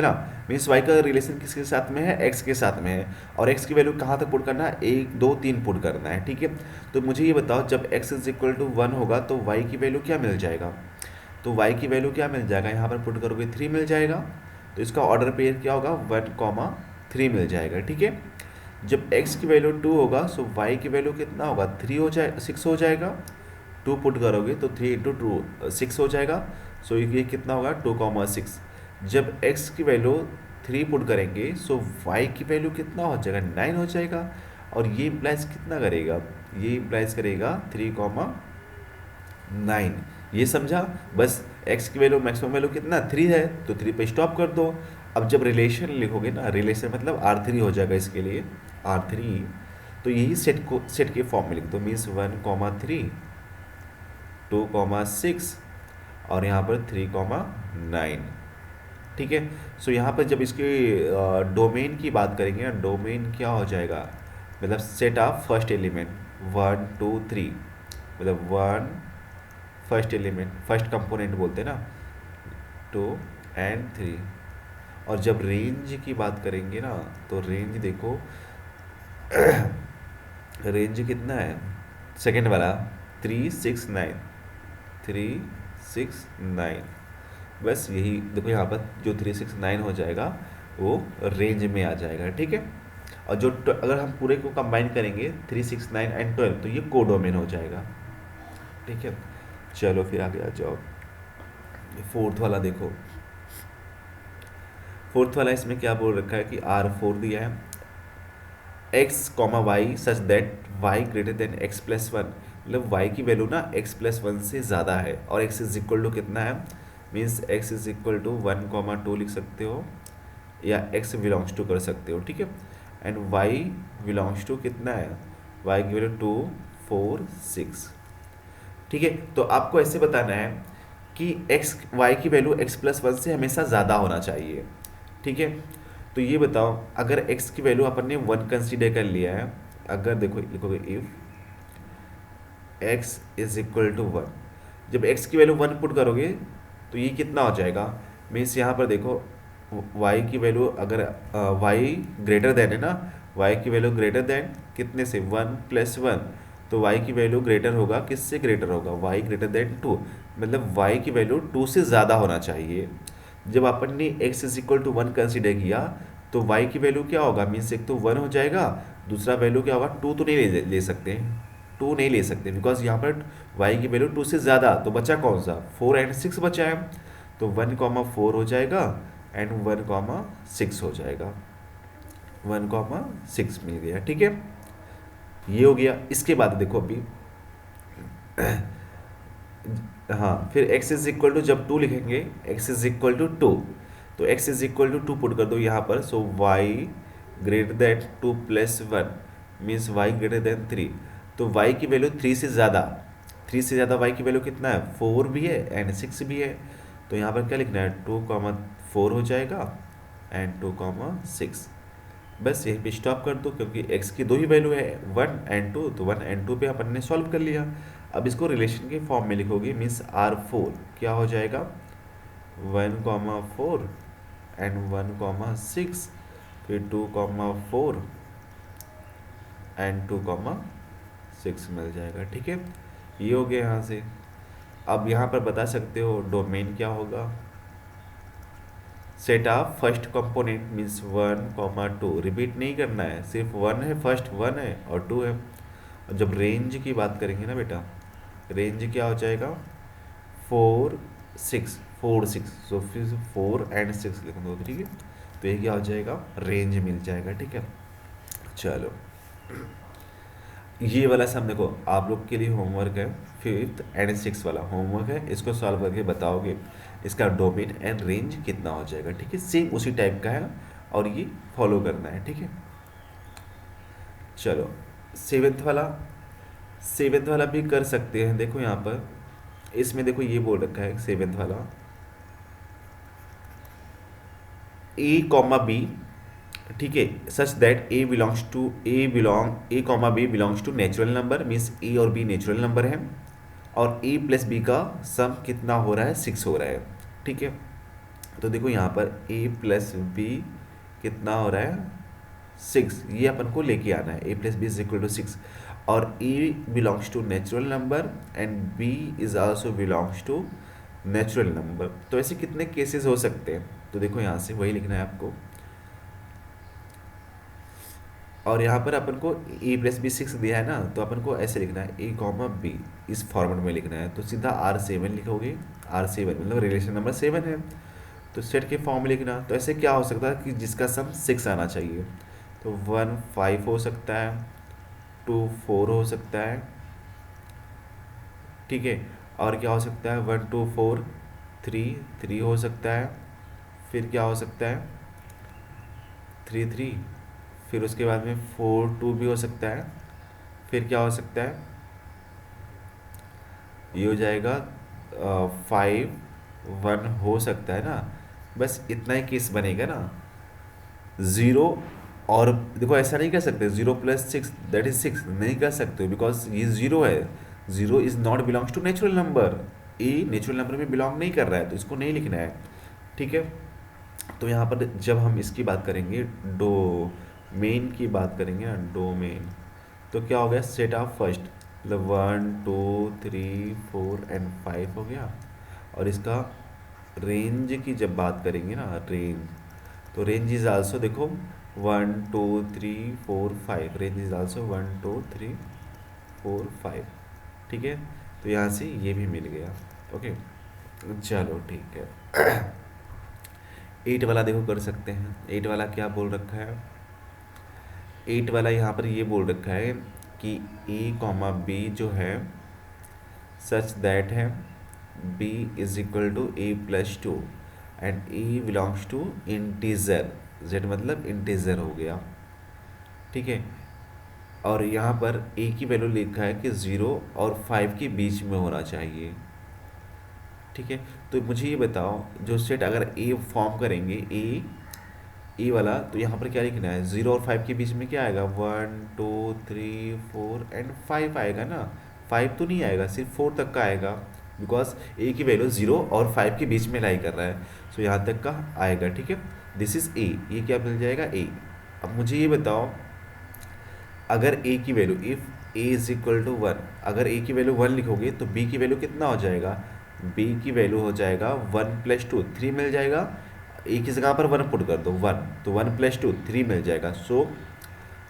ना, मीन्स y का रिलेशन किसके साथ में है? x के साथ में है। और x की वैल्यू कहाँ तक पुट करना है? 1 2 3 पुट करना है, ठीक है। तो मुझे ये बताओ, जब x इज इक्वल टू 1 होगा तो y की वैल्यू क्या मिल जाएगा? तो y की वैल्यू क्या मिल जाएगा? यहाँ पर पुट करोगे 3 मिल जाएगा। तो इसका ऑर्डर पेयर क्या होगा? 1,3 मिल जाएगा, ठीक है। जब x की वैल्यू 2 होगा सो y की वैल्यू कितना होगा? 3 हो जाए 6 हो जाएगा। 2 पुट करोगे तो 3 इंटू 2 6 हो जाएगा। सो ये कितना होगा? 2,6। जब x की वैल्यू 3 पुट करेंगे सो y की वैल्यू कितना हो जाएगा? 9 हो जाएगा। और ये इम्प्लाइज कितना करेगा? ये इम्प्लाइज करेगा 3,9। ये समझा? बस x की वैल्यू मैक्सिमम वैल्यू कितना? 3 है, तो 3 पे स्टॉप कर दो। अब जब रिलेशन लिखोगे ना, रिलेशन मतलब R3 हो जाएगा इसके लिए, R3। तो यही सेट के फॉर्म में लिख दो, मीन्स 1,3 2,6 और यहाँ पर 3,9, ठीक है। सो यहाँ पर जब इसके डोमेन की बात करेंगे ना, डोमेन क्या हो जाएगा? मतलब सेट ऑफ फर्स्ट एलिमेंट 1 2 3, मतलब 1 फर्स्ट एलिमेंट, फर्स्ट कंपोनेंट बोलते हैं ना, 2 एंड 3। और जब रेंज की बात करेंगे ना, तो रेंज देखो रेंज कितना है? सेकेंड वाला 3 6 9 3 6 9, बस यही देखो, यहाँ पर जो 3 6 9 हो जाएगा वो रेंज में आ जाएगा, ठीक है। और जो अगर हम पूरे को कंबाइन करेंगे 3 6 9 एंड 12 तो ये कोडोमेन हो जाएगा, ठीक है। चलो फिर आगे आ जाओ। फोर्थ वाला देखो, फोर्थ वाला इसमें क्या बोल रखा है कि R4 दिया है, x comma y such that y greater than x plus 1, मतलब y की वैल्यू ना x प्लस 1 से ज़्यादा है और x इज इक्वल टू कितना है? Means x is equal to 1,2 लिख सकते हो या x बिलोंग्स टू कर सकते हो, ठीक है। एंड y बिलोंग्स टू कितना है? y की वैल्यू 2 4 6, ठीक है। तो आपको ऐसे बताना है कि x y की वैल्यू x प्लस 1 से हमेशा ज़्यादा होना चाहिए, ठीक है। तो ये बताओ, अगर x की वैल्यू अपन ने 1 कंसीडर कर लिया है, अगर देखो लिखोगे if x is equal to 1, जब x की वैल्यू 1 पुट करोगे तो ये कितना हो जाएगा? मीन्स यहाँ पर देखो y की वैल्यू अगर y ग्रेटर देन है ना, y की वैल्यू ग्रेटर देन कितने से? 1 प्लस 1, तो y की वैल्यू ग्रेटर होगा, किससे ग्रेटर होगा? y ग्रेटर देन 2, मतलब y की वैल्यू 2 से ज़्यादा होना चाहिए। जब अपन ने x is equal to 1 consider किया तो y की वैल्यू क्या होगा? मीन्स एक तो 1 हो जाएगा, दूसरा वैल्यू क्या होगा? 2 तो नहीं ले सकते, 2 नहीं ले सकते बिकॉज यहाँ पर y की वैल्यू 2 से ज़्यादा, तो बचा कौन सा? 4 एंड 6 बचा है, तो 1,4 हो जाएगा एंड 1,6 हो जाएगा, 1,6 मिल गया, ठीक है। ये हो गया। इसके बाद देखो अभी हाँ, फिर x इज इक्वल टू जब 2 लिखेंगे, x इज इक्वल टू 2, तो x is equal to 2 put कर दो यहाँ पर। So y greater than 2 plus 1 means y greater than 3, तो y की वैल्यू 3 से ज़्यादा, 3 से ज़्यादा y की वैल्यू कितना है? 4 भी है एंड 6 भी है, तो यहाँ पर क्या लिखना है? 2,4 हो जाएगा एंड 2,6, बस यहीं पे स्टॉप कर दो, क्योंकि x की दो ही वैल्यू है, 1 और 2, तो 1 और 2 पे अपन ने सॉल्व कर लिया। अब इसको रिलेशन के फॉर्म में लिखोगे, मीन्स R4 क्या हो जाएगा, 1,4 एंड 1,6, फिर 2,4 एंड 2,6 मिल जाएगा। ठीक है, ये हो गया यहाँ से। अब यहाँ पर बता सकते हो डोमेन क्या होगा। Set of first component means 1,2, repeat नहीं करना है, सिर्फ 1 है, फर्स्ट 1 है और 2 है। और जब रेंज की बात करेंगे ना बेटा, रेंज क्या हो जाएगा, 4 6 4 6, सो फिर 4 एंड 6 लिख दो। ठीक है, तो ये क्या हो जाएगा, रेंज मिल जाएगा। ठीक है, चलो ये वाला सब देखो आप लोग के लिए होमवर्क है, 5th एंड 6th वाला होमवर्क है, इसको सॉल्व करके बताओगे इसका डोमेन एंड रेंज कितना हो जाएगा। ठीक है, सेम उसी टाइप का है और ये फॉलो करना है। ठीक है, चलो 7th वाला भी कर सकते हैं। देखो यहाँ पर इसमें देखो ये बोल रखा है 7th वाला, A, B, ठीक है, such that a comma B belongs to natural number, means a और बी नेचुरल नंबर है, और ए प्लस बी का सम कितना हो रहा है, 6 हो रहा है। ठीक है, तो देखो यहाँ पर ए प्लस बी कितना हो रहा है, 6, ये अपन को लेके आना है, a plus B is equal to 6, और a belongs to natural number and B is also belongs to natural number. तो ऐसे कितने केसेस हो सकते हैं, तो देखो यहाँ से वही लिखना है आपको, और यहाँ पर अपन को ए प्लस बी 6 दिया है ना, तो अपन को ऐसे लिखना है A, B, इस फॉर्मेट में लिखना है, तो सीधा R7 लिखोगे। R7 मतलब रिलेशन नंबर 7 है, तो सेट के फॉर्म में लिखना। तो ऐसे क्या हो सकता है कि जिसका सम 6 आना चाहिए, तो 1 5 हो सकता है, 2 4 हो सकता है। ठीक है, और क्या हो सकता है, 1 2 4 3 3 हो सकता है, फिर क्या हो सकता है, 3 3, फिर उसके बाद में 4 2 भी हो सकता है, फिर क्या हो सकता है, ये हो जाएगा 5 1 हो सकता है ना। बस इतना ही केस बनेगा ना, ज़ीरो। और देखो ऐसा नहीं कर सकते 0 + 6 दैट इज 6, नहीं कर सकते, बिकॉज ये ज़ीरो है, zero is not belongs to natural number, a natural number में बिलोंग नहीं कर रहा है, तो इसको नहीं लिखना है। ठीक है, तो यहाँ पर जब हम इसकी बात करेंगे, डो मेन की बात करेंगे ना, डोमेन, तो क्या हो गया, सेट ऑफ फर्स्ट मतलब 1 2 3 4 एंड 5 हो गया। और इसका रेंज की जब बात करेंगे ना, रेंज, तो रेंज इज आल्सो देखो 1 2 3 4 5, रेंज इज आल्सो 1 2 3 4 5। ठीक है, तो यहाँ से ये भी मिल गया। ओके, चलो ठीक है। 8 वाला देखो कर सकते हैं, 8 वाला क्या बोल रखा है, 8 वाला यहाँ पर ये बोल रखा है कि A, B जो है सच दैट है B is equal to A+2 and A belongs to integer, Z मतलब इंटीजर हो गया। ठीक है, और यहाँ पर A की वैल्यू लिखा है कि 0 और 5 के बीच में होना चाहिए। ठीक है, तो मुझे ये बताओ, जो सेट अगर A फॉर्म करेंगे, ए वाला, तो यहाँ पर क्या लिखना है, 0 और 5 के बीच में क्या आएगा, 1 2 3 4 एंड 5 आएगा ना। 5 तो नहीं आएगा, सिर्फ 4 तक का आएगा, बिकॉज ए की वैल्यू 0 और 5 के बीच में लाई कर रहा है, सो यहाँ तक का आएगा। ठीक है, दिस इज ए, ये क्या मिल जाएगा, ए। अब मुझे ये बताओ, अगर ए की value, if A is equal to 1, अगर ए की वैल्यू 1 लिखोगे तो बी की वैल्यू कितना हो जाएगा, बी की वैल्यू हो जाएगा 1 + 2 3 मिल जाएगा। ए की जगह पर 1 पुट कर दो, 1, तो 1 + 2 3 मिल जाएगा। सो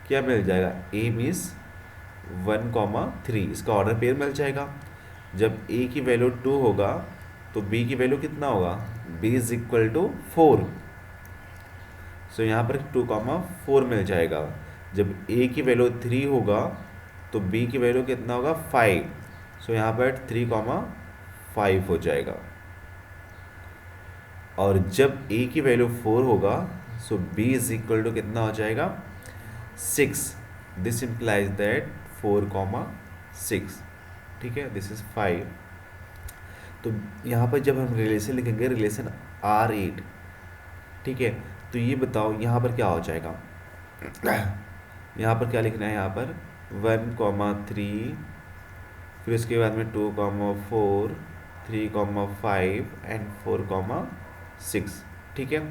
क्या मिल जाएगा, ए मीन्स 1, 3, इसका ऑर्डर पेयर मिल जाएगा। जब ए की वैल्यू 2 होगा तो बी की वैल्यू कितना होगा, बी इज इक्वल टू 4, सो यहाँ पर 2, 4 मिल जाएगा। जब ए की वैल्यू 3 होगा तो बी की वैल्यू कितना होगा, 5, सो यहाँ पर 3, 5 हो जाएगा। और जब ए की वैल्यू 4 होगा सो बी इज इक्वल टू कितना हो जाएगा, 6, दिस इम्प्लाइज दैट 4, 6। ठीक है, दिस इज 5। तो यहाँ पर जब हम रिलेशन लिखेंगे, रिलेशन R8, ठीक है, तो ये बताओ यहाँ पर क्या हो जाएगा, यहाँ पर क्या लिखना है, यहाँ पर 1,3, फिर उसके बाद में 2,4, 3,5 एंड 4,6। ठीक है।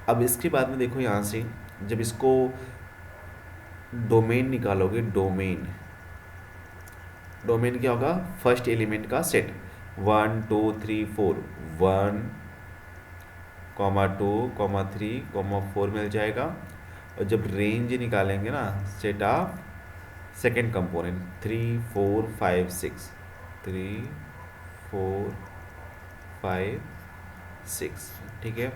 अब इसके बाद में देखो यहाँ से जब इसको डोमेन निकालोगे, डोमेन, डोमेन क्या होगा, फर्स्ट एलिमेंट का सेट, 1 2 3 4, 1,2,3,4 मिल जाएगा। और जब रेंज निकालेंगे ना, सेट ऑफ सेकेंड कंपोनेंट, 3 4 5 6, 3 4 5 6। ठीक है।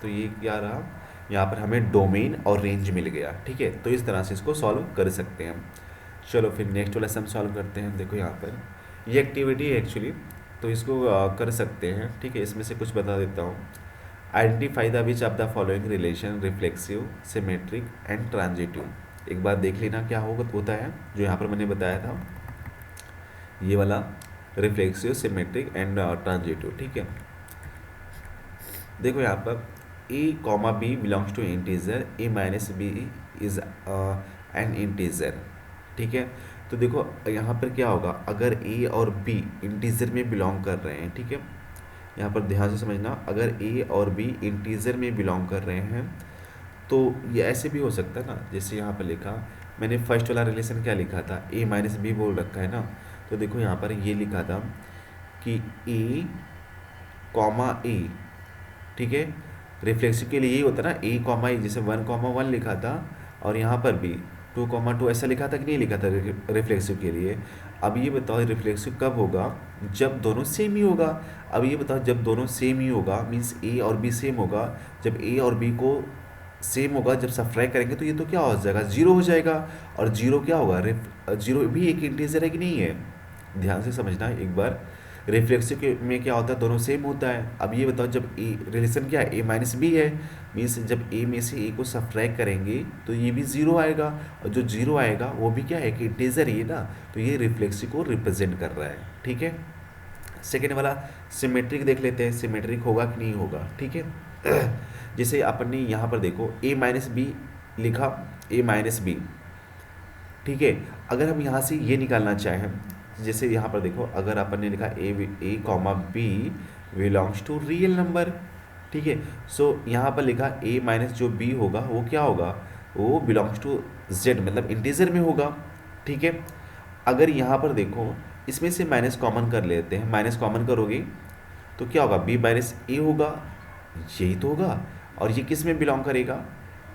तो ये क्या रहा, यहाँ पर हमें डोमेन और रेंज मिल गया। ठीक है। तो इस तरह से इसको सॉल्व कर सकते हैं हम। चलो फिर नेक्स्ट वाला सम सॉल्व करते हैं। देखो यहाँ पर ये एक्टिविटी है एक्चुअली, तो इसको कर सकते हैं। ठीक है। इसमें से कुछ बता देता हूँ। Identify the which of the following relation reflexive, symmetric and transitive. एक बार देख लेना क्या होता है जो यहाँ पर मैंने बताया था, ये वाला रिफ्लेक्सिव, सिमेट्रिक एंड ट्रांजिटिव। ठीक है। देखो यहाँ पर a comma B belongs to integer, a minus B is an integer. ठीक है। तो देखो यहाँ पर क्या होगा, अगर a और b इंटीजर में बिलोंग कर रहे हैं। ठीक है। यहाँ पर ध्यान से समझना, अगर a और b इंटीजर में बिलोंग कर रहे हैं तो ये ऐसे भी हो सकता है ना, जैसे यहाँ पर लिखा, मैंने फर्स्ट वाला रिलेशन क्या लिखा था, a माइनस बी बोल रखा है ना। तो देखो यहाँ पर ये लिखा था कि a कॉमा a, ठीक है, रिफ्लेक्सिव के लिए यही होता है ना, a कॉमा ए, जैसे 1,1 लिखा था, और यहाँ पर भी 2,2 ऐसा लिखा था कि नहीं लिखा था रिफ्लेक्सिव के लिए। अब ये बताओ रिफ्लेक्सिव कब होगा, जब दोनों सेम ही होगा। अब ये बताओ जब दोनों सेम ही होगा मीन्स a और b सेम होगा, जब a और b को सेम होगा, जब सब्ट्रैक्ट करेंगे तो ये तो क्या हो जाएगा, जीरो हो जाएगा। और जीरो क्या होगा, जीरो भी एक इंटीजर है कि नहीं है, ध्यान से समझना एक बार। रिफ्लेक्सिव में क्या होता है, दोनों सेम होता है। अब ये बताओ जब ए रिलेशन क्या है, a माइनस बी है, मीन्स जब a में से a को सब्ट्रैक्ट करेंगे तो ये भी जीरो आएगा, और जो जीरो आएगा वो भी क्या है कि इंटीजर ही है ना, तो ये रिफ्लेक्सिव को रिप्रेजेंट कर रहा है। ठीक है। सेकेंड वाला सिमेट्रिक देख लेते हैं, सिमेट्रिक होगा कि नहीं होगा। ठीक है। जैसे अपन ने यहाँ पर देखो a माइनस बी लिखा, a माइनस बी। ठीक है। अगर हम यहाँ से ये निकालना चाहें, जैसे यहाँ पर देखो, अगर अपन ने लिखा a comma B belongs to real number. ठीक है। सो यहाँ पर लिखा a माइनस जो b होगा वो क्या होगा, वो बिलोंग्स टू z, मतलब इंटीजर में होगा। ठीक है। अगर यहाँ पर देखो, इसमें से माइनस कॉमन कर लेते हैं, माइनस कॉमन करोगे तो क्या होगा, b माइनस ए होगा, यही तो होगा। और ये किस में बिलोंग करेगा,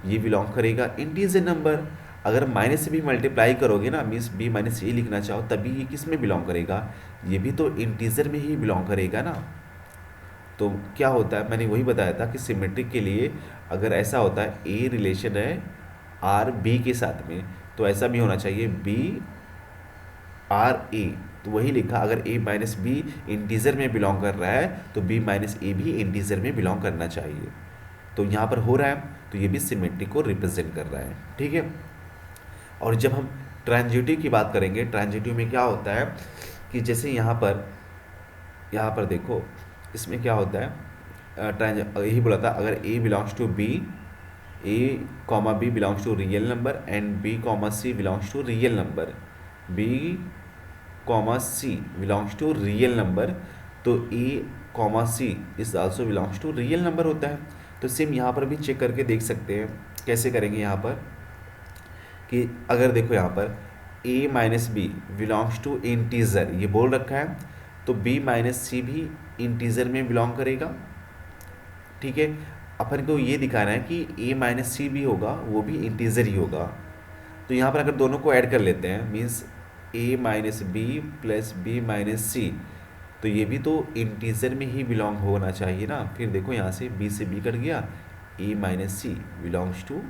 ये बिलोंग करेगा इंटीजर नंबर। अगर माइनस से भी मल्टीप्लाई करोगे ना, मीन्स b माइनस ए लिखना चाहो, तभी ये किस में बिलोंग करेगा, ये भी तो इंटीजर में ही बिलोंग करेगा ना। तो क्या होता है, मैंने वही बताया था कि सिमेट्रिक के लिए अगर ऐसा होता है a रिलेशन है आर बी के साथ में, तो ऐसा भी होना चाहिए b आर ए। तो वही लिखा, अगर a माइनस बी इंटीजर में बिलोंग कर रहा है तो b माइनस ए भी इंटीजर में बिलोंग करना चाहिए। तो यहाँ पर हो रहा है, तो ये भी सिमेट्रिक को रिप्रेजेंट कर रहा है। ठीक है। और जब हम ट्रांजिटिव की बात करेंगे, ट्रांजिटिव में क्या होता है कि जैसे यहाँ पर देखो, इसमें क्या होता है, यही बोला था, अगर a belongs to b, a कॉमा b belongs to real number and b कॉमा c belongs to real number, b कॉमा c belongs to real number, तो a comma c is also belongs to real number होता है। तो same यहाँ पर भी चेक करके देख सकते हैं। कैसे करेंगे यहाँ पर कि अगर देखो यहाँ पर a minus B belongs to integer, ये बोल रखा है, तो b माइनस सी भी इंटीजर में बिलोंग करेगा। ठीक है। अपन को ये दिखाना है कि a माइनस सी भी होगा, वो भी इंटीजर ही होगा। तो यहाँ पर अगर दोनों को ऐड कर लेते हैं, means a minus b plus b minus c, तो ये भी तो इंटीजर में ही बिलोंग होना चाहिए ना। फिर देखो यहाँ से b से b कट गया, a minus C belongs to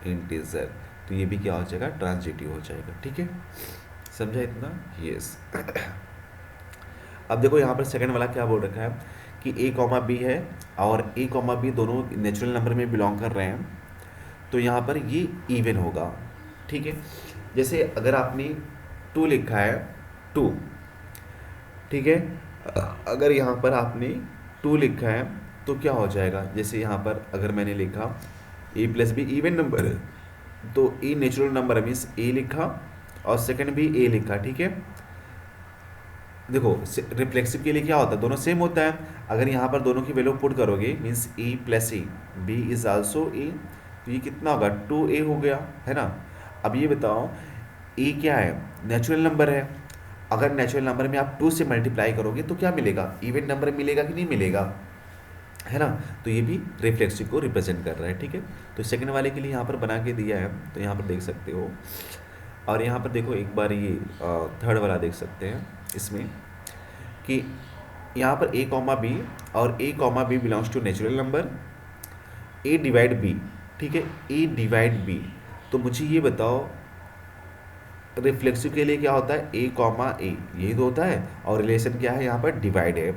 integer, तो ये भी क्या हो जाएगा, ट्रांजिटिव हो जाएगा। ठीक है। समझा इतना, यस। अब देखो यहाँ पर सेकंड वाला क्या बोल रखा है कि a कॉमा बी है और a कॉमा बी दोनों नेचुरल नंबर में बिलोंग कर रहे हैं, तो यहाँ पर ये इवन होगा। ठीक है। जैसे अगर आपने 2 लिखा है, 2, ठीक है, अगर यहाँ पर आपने 2 लिखा है तो क्या हो जाएगा, जैसे यहाँ पर अगर मैंने लिखा ए प्लस बी इवन नंबर है, तो ए नेचुरल नंबर है, मीन्स ए लिखा और सेकंड भी ए लिखा, ठीक है। देखो रिफ्लेक्सिव के लिए क्या होता है, दोनों सेम होता है। अगर यहाँ पर दोनों की वैल्यू पुट करोगे means A plus A, B is also A, तो ये कितना होगा 2a हो गया, है ना। अब ये बताओ ए क्या है, नेचुरल नंबर है। अगर नेचुरल नंबर में आप 2 से मल्टीप्लाई करोगे तो क्या मिलेगा, इवन नंबर मिलेगा कि नहीं मिलेगा, है ना। तो ये भी रिफ्लेक्सिव को रिप्रेजेंट कर रहा है, ठीक है। तो सेकंड वाले के लिए यहाँ पर बना के दिया है, तो यहाँ पर देख सकते हो। और यहाँ पर देखो एक बार ये थर्ड वाला देख सकते हैं इसमें कि यहाँ पर a कॉमा बी, और a comma B belongs to natural number, a divide b, ठीक है, a डिवाइड b। तो मुझे ये बताओ रिफ्लेक्सिव के लिए क्या होता है, a कॉमा a, यही तो होता है, और रिलेशन क्या है यहाँ पर डिवाइड है,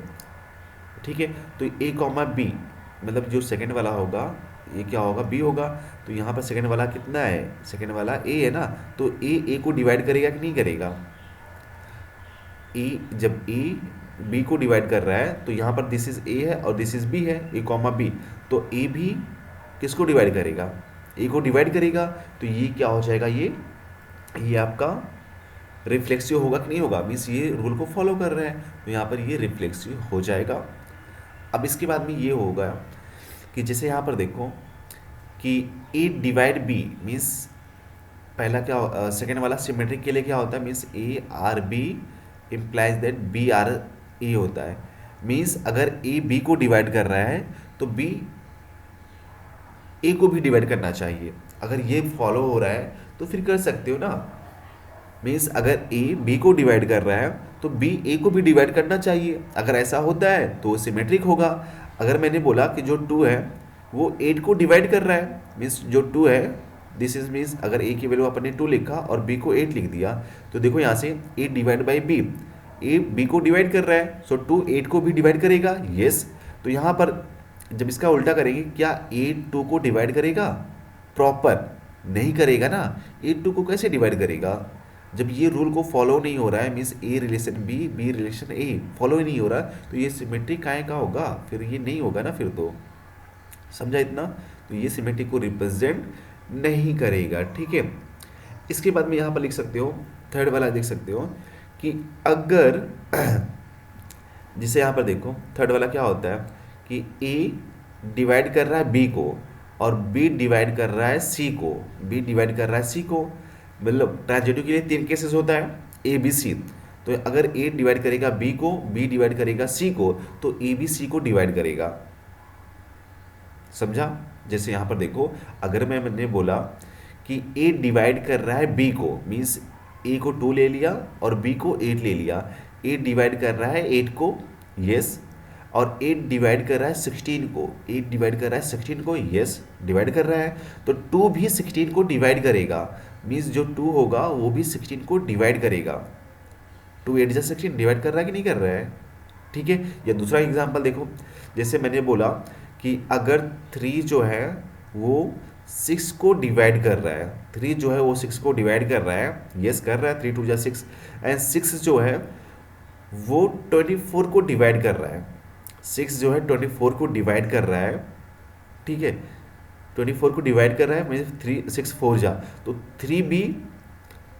ठीक है। तो a कॉमा बी मतलब जो सेकंड वाला होगा ये क्या होगा, b होगा। तो यहाँ पर सेकंड वाला कितना है, सेकंड वाला a है ना, तो a को डिवाइड करेगा कि नहीं करेगा, जब ए बी को डिवाइड कर रहा है तो यहाँ पर दिस इज ए है और दिस इज बी है, ए कॉमा बी, तो ए भी किसको डिवाइड करेगा, ए को डिवाइड करेगा। तो ये क्या हो जाएगा, ये आपका रिफ्लेक्सिव होगा कि नहीं होगा, मीन्स ये रूल को फॉलो कर रहा है, तो यहाँ पर ये रिफ्लेक्सिव हो जाएगा। अब इसके बाद में ये होगा कि जैसे यहाँ पर देखो कि ए डिवाइड बी मीन्स पहला क्या, सेकेंड वाला सिमेट्रिक के लिए क्या होता है, means a R b implies that b R a होता है। मीन्स अगर ए बी को डिवाइड कर रहा है तो बी ए को भी डिवाइड करना चाहिए। अगर ये फॉलो हो रहा है तो फिर कर सकते हो ना, मीन्स अगर ए बी को डिवाइड कर रहा है तो बी ए को भी डिवाइड करना चाहिए। अगर ऐसा होता है तो सिमेट्रिक होगा। अगर मैंने बोला कि जो 2 है वो 8 को डिवाइड कर रहा है, मीन्स जो 2 है दिस इज मीन्स अगर ए की वैल्यू अपन ने 2 लिखा और बी को 8 लिख दिया, तो देखो यहाँ से 8 divide by B, A B को डिवाइड कर रहा है, सो 2 8 को भी डिवाइड करेगा, यस। तो यहाँ पर जब इसका उल्टा करेंगे, क्या ए 2 को डिवाइड करेगा, प्रॉपर नहीं करेगा ना, ए 2 को कैसे डिवाइड करेगा, जब ये रूल को फॉलो नहीं हो रहा है, means a relation B, B relation A follow ही नहीं हो रहा, तो ये सिमेट्रिक काहे का होगा, फिर ये नहीं होगा ना, फिर तो समझा इतना। तो ये सिमेट्रिक को रिप्रेजेंट नहीं करेगा, ठीक है। इसके बाद में यहाँ पर लिख सकते हो, थर्ड वाला देख सकते हो कि अगर जिसे यहाँ पर देखो थर्ड वाला क्या होता है कि ए डिवाइड कर रहा है बी को और बी डिवाइड कर रहा है सी को, बी डिवाइड कर रहा है सी को, मतलब ट्रांजिटिव के लिए 3 केसेस होता है ए बी सी। तो अगर ए डिवाइड करेगा बी को, बी डिवाइड करेगा सी को, तो ए बी सी को डिवाइड करेगा, समझा। जैसे यहाँ पर देखो अगर मैंने बोला कि ए डिवाइड कर रहा है बी को, मीन्स ए को 2 ले लिया और बी को 8 ले लिया, ए डिवाइड कर रहा है 8 को, यस, और 8 डिवाइड कर रहा है 16 को, 8 डिवाइड कर रहा है 16 को, यस, डिवाइड कर रहा है, तो 2 भी 16 को डिवाइड करेगा, मीन्स जो 2 होगा वो भी 16 को डिवाइड करेगा। 2 8 16 डिवाइड कर रहा है कि नहीं कर रहा है, ठीक है। या दूसरा एग्जाम्पल देखो, जैसे मैंने बोला कि अगर 3 जो है वो 6 को डिवाइड कर रहा है, 3 जो है वो 6 को डिवाइड कर रहा है, यस कर रहा है, 3 2 जा 6, एंड 6 जो है वो 24 को डिवाइड कर रहा है, 6 जो है 24 को डिवाइड कर रहा है, ठीक है, 24 को डिवाइड कर रहा है, मीन्स 3 6 4 जा, तो 3 भी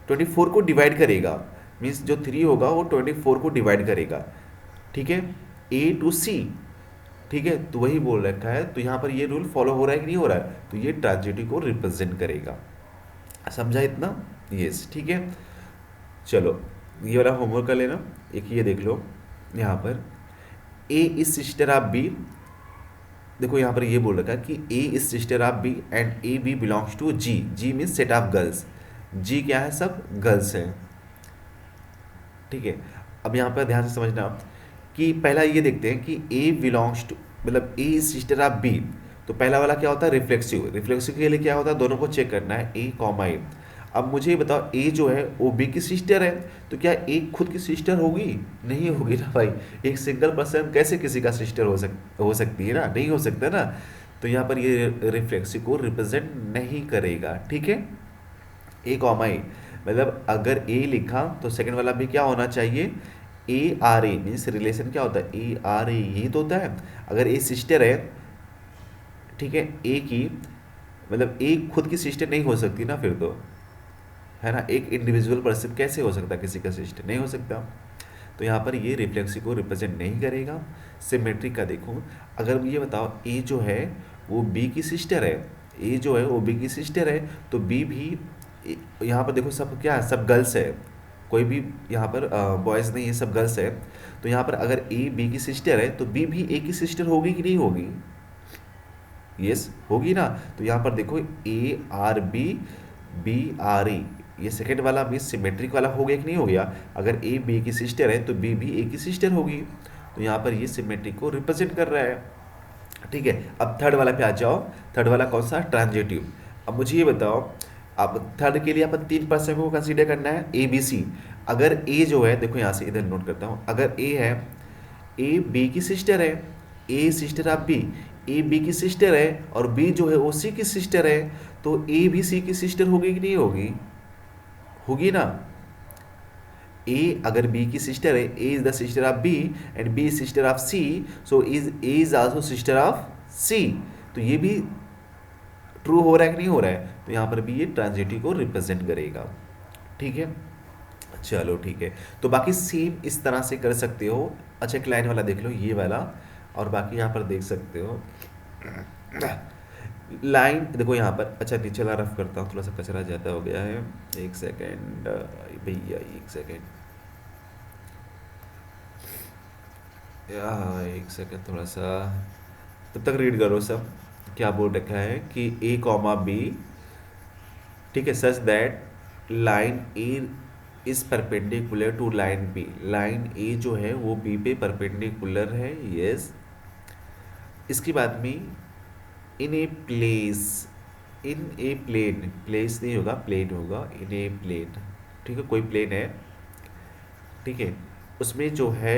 24 को डिवाइड करेगा, मीन्स जो 3 होगा वो 24 को डिवाइड करेगा, ठीक है, ए टू सी, ठीक है। तो वही बोल रखा है, तो यहाँ पर ये रूल फॉलो हो रहा है कि नहीं हो रहा है, तो ये ट्रांजिटिव को रिप्रेजेंट करेगा, समझा इतना, यस, ठीक है। चलो ये वाला होमवर्क कर लेना, एक ये देख लो यहाँ पर a is sister of b, देखो यहाँ पर ये बोल रखा है कि a is sister of b and a b belongs to G, G means set of girls, G क्या है, सब गर्ल्स हैं, ठीक है। अब यहाँ पर ध्यान से समझना कि पहला ये देखते हैं कि ए बिलोंग्स टू, मतलब ए इज सिस्टर ऑफ बी, तो पहला वाला क्या होता है रिफ्लेक्सिव, रिफ्लेक्सिव के लिए क्या होता है, दोनों को चेक करना है, ए कॉमा ए। अब मुझे ये बताओ ए जो है वो बी की सिस्टर है, तो क्या ए खुद की सिस्टर होगी, नहीं होगी ना भाई, एक सिंगल पर्सन कैसे किसी का सिस्टर हो सकती है ना, नहीं हो सकता ना। तो यहाँ पर ये रिफ्लेक्सिव को रिप्रेजेंट नहीं करेगा, ठीक है, ए कॉमा ए, मतलब अगर ए लिखा तो सेकंड वाला भी क्या होना चाहिए, ए आर ए, मीन्स रिलेशन क्या होता है, ए आर ए, यही तो होता है। अगर ए सिस्टर है, ठीक है, ए की मतलब एक खुद की सिस्टर नहीं हो सकती ना फिर तो, है ना, एक इंडिविजुअल पर्सन कैसे हो सकता किसी का सिस्टर, नहीं हो सकता। तो यहाँ पर ये रिफ्लेक्सिव को रिप्रेजेंट नहीं करेगा। सिमेट्रिक का देखो, अगर ये बताओ ए जो है वो बी की सिस्टर है, ए जो है वो बी की सिस्टर है, तो बी भी यहाँ पर देखो सब क्या है, सब गर्ल्स है, कोई भी यहाँ पर बॉयज़ नहीं है, सब गर्ल्स है। तो यहाँ पर अगर ए बी की सिस्टर है तो बी भी ए की सिस्टर होगी कि नहीं होगी? यस होगी ना। तो यहाँ पर देखो A R B, B R E, ये सेकेंड वाला भी सिमेट्रिक वाला हो गया कि नहीं हो गया? अगर ए बी की सिस्टर है तो बी भी ए की सिस्टर होगी, तो यहाँ पर ये सिमेट्रिक को रिप्रेजेंट कर रहा है। ठीक है, अब थर्ड वाला पे आ जाओ। थर्ड वाला कौन सा? ट्रांजिटिव। अब मुझे ये बताओ, अब थर्ड के लिए अपन 3% को कंसीडर करना है, ए बी सी। अगर ए जो है, देखो यहाँ से इधर नोट करता हूँ, अगर ए है, ए बी की सिस्टर है, a sister of b, A b की सिस्टर है और बी जो है वो सी की सिस्टर है, तो ए भी सी की सिस्टर होगी कि नहीं होगी? होगी ना। ए अगर बी की सिस्टर है, a is the sister of b and B is sister of c, so is a is also sister of c, तो ये भी ट्रू हो रहा है कि नहीं हो रहा है? तो यहाँ पर भी ये ट्रांजिटिव को रिप्रेजेंट करेगा। ठीक है, चलो ठीक है। तो बाकी सेम इस तरह से कर सकते हो। अच्छा एक लाइन वाला देख लो, ये वाला, और बाकी यहाँ पर देख सकते हो लाइन देखो यहाँ पर। अच्छा नीचे वाला रफ करता हूँ, थोड़ा सा कचरा ज़्यादा हो गया है, एक सेकेंड भैया, एक सेकेंड, एक सेकेंड, थोड़ा सा तब तक रीड करो सब। क्या बोल रखा है कि ए कॉमा बी, ठीक है, such that line a is perpendicular to line b, line a जो है वो बी पे परपेंडिकुलर है, यस। इसके बाद में in a place, in a plane, place नहीं होगा प्लेन होगा, इन ए प्लेन, ठीक है, कोई प्लेन है, ठीक है, उसमें जो है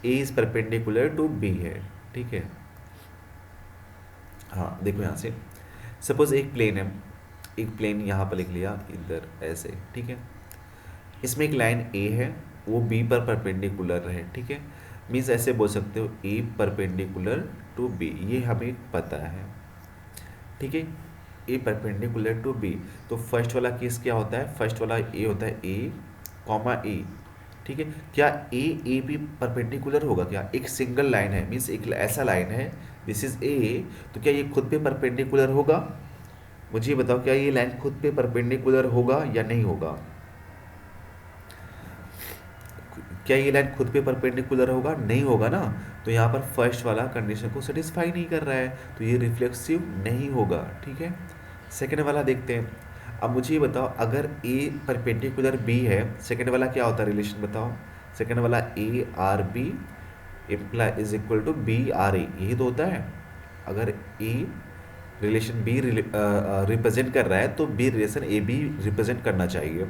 a is perpendicular to B है, ठीक है। हाँ देखो यहाँ से, सपोज एक प्लेन है, एक प्लेन यहाँ पर लिख लिया इधर ऐसे, ठीक है, इसमें एक लाइन ए है, वो बी पर परपेंडिकुलर है, ठीक है, मीन्स ऐसे बोल सकते हो ए परपेंडिकुलर टू बी, ये हमें पता है, ठीक है, ए परपेंडिकुलर टू बी। तो फर्स्ट वाला केस क्या होता है? फर्स्ट वाला ए होता है ए कॉमा ए, ठीक है। क्या ए बी परपेंडिकुलर होगा? क्या एक सिंगल लाइन है, मीन्स एक ऐसा लाइन है, दिस इज ए, तो क्या ये खुद पे परपेंडिकुलर होगा? मुझे ये बताओ, क्या ये लाइन खुद पे परपेंडिकुलर होगा या नहीं होगा? क्या ये लाइन खुद पे परपेंडिकुलर होगा? नहीं होगा ना। तो यहाँ पर फर्स्ट वाला कंडीशन को सेटिस्फाई नहीं कर रहा है, तो ये रिफ्लेक्सिव नहीं होगा, ठीक है। सेकेंड वाला देखते हैं। अब मुझे ये बताओ, अगर ए परपेंडिकुलर बी है, सेकेंड वाला क्या होता है रिलेशन बताओ? सेकेंड वाला a R b imply is equal to b R a, यही तो होता है। अगर ए रिलेशन बी रिप्रेजेंट कर रहा है तो B relation A B represent करना चाहिए।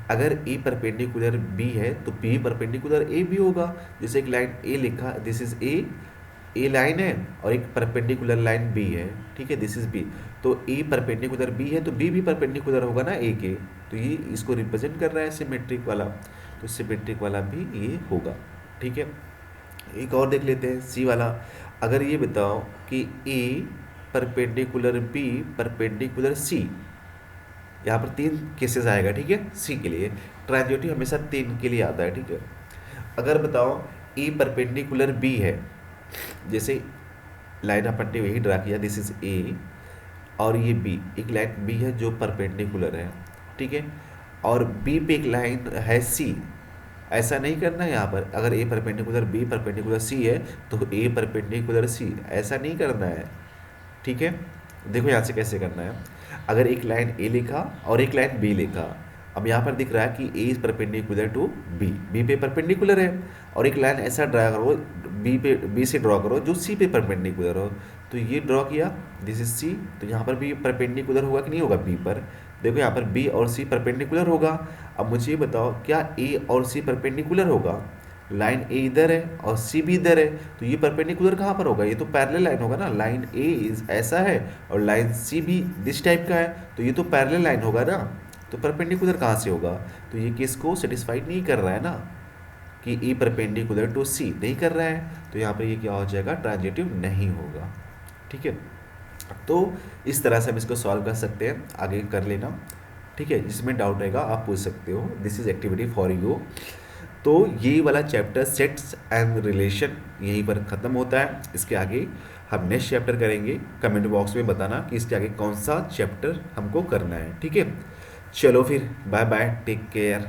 अगर ए परपेंडिकुलर बी है तो बी परपेंडिकुलर ए भी होगा। जैसे एक लाइन ए लिखा, दिस इज ए लाइन है, और एक परपेंडिकुलर लाइन बी है, ठीक है, दिस इज बी। तो ए परपेंडिकुलर बी है तो बी भी परपेंडिकुलर होगा ना ए के, तो ये इसको रिप्रेजेंट कर रहा है सिमेट्रिक वाला, तो सिमेट्रिक वाला भी ये होगा, ठीक है। एक और देख लेते हैं, सी वाला। अगर ये बताओ कि ए परपेंडिकुलर बी परपेंडिकुलर सी, यहाँ पर 3 केसेस आएगा, ठीक है, सी के लिए। ट्रांजिटिव हमेशा 3 के लिए आता है, ठीक है। अगर बताओ ए परपेंडिकुलर बी है, जैसे लाइन अपन ने वही ड्रा किया, दिस इज ए और ये बी, एक लाइन बी है जो परपेंडिकुलर है, ठीक है, और बी पे एक लाइन है सी। ऐसा नहीं करना है यहाँ पर, अगर ए परपेंडिकुलर बी परपेंडिकुलर सी है तो ए परपेंडिकुलर सी, ऐसा नहीं करना है, ठीक है। देखो यहाँ से कैसे करना है। अगर एक लाइन ए लिखा और एक लाइन बी लिखा, अब यहाँ पर दिख रहा है कि a is perpendicular to b, b पे परपेंडिकुलर है, और एक लाइन ऐसा ड्रा करो, बी से ड्रॉ करो जो सी पे परपेंडिकुलर हो। तो ये ड्रॉ किया, दिस इज सी, तो यहाँ पर भी परपेंडिकुलर होगा कि नहीं होगा बी पर? देखो यहाँ पर बी और सी परपेंडिकुलर होगा। अब मुझे ये बताओ, क्या ए और सी परपेंडिकुलर होगा? लाइन ए इधर है और सी भी इधर है, तो ये परपेंडिकुलर कहाँ पर होगा? ये तो पैरेलल लाइन होगा ना, लाइन ए इज ऐसा है और लाइन सी भी दिस टाइप का है, तो ये तो पैरेलल लाइन होगा ना, तो परपेंडिकुलर कहाँ से होगा? तो ये किस को सेटिस्फाई नहीं कर रहा है ना, कि ए परपेंडिकुलर टू सी नहीं कर रहा है, तो यहाँ पर ये क्या हो जाएगा? ट्रांजिटिव नहीं होगा, ठीक है। तो इस तरह से हम इसको सॉल्व कर सकते हैं, आगे कर लेना। ठीक है, जिसमें डाउट रहेगा आप पूछ सकते हो। This is activity for you. तो ये वाला चैप्टर सेट्स एंड रिलेशन यहीं पर ख़त्म होता है। इसके आगे हम नेक्स्ट चैप्टर करेंगे। कमेंट बॉक्स में बताना कि इसके आगे कौन सा चैप्टर हमको करना है। ठीक है, चलो फिर, बाय बाय, टेक केयर।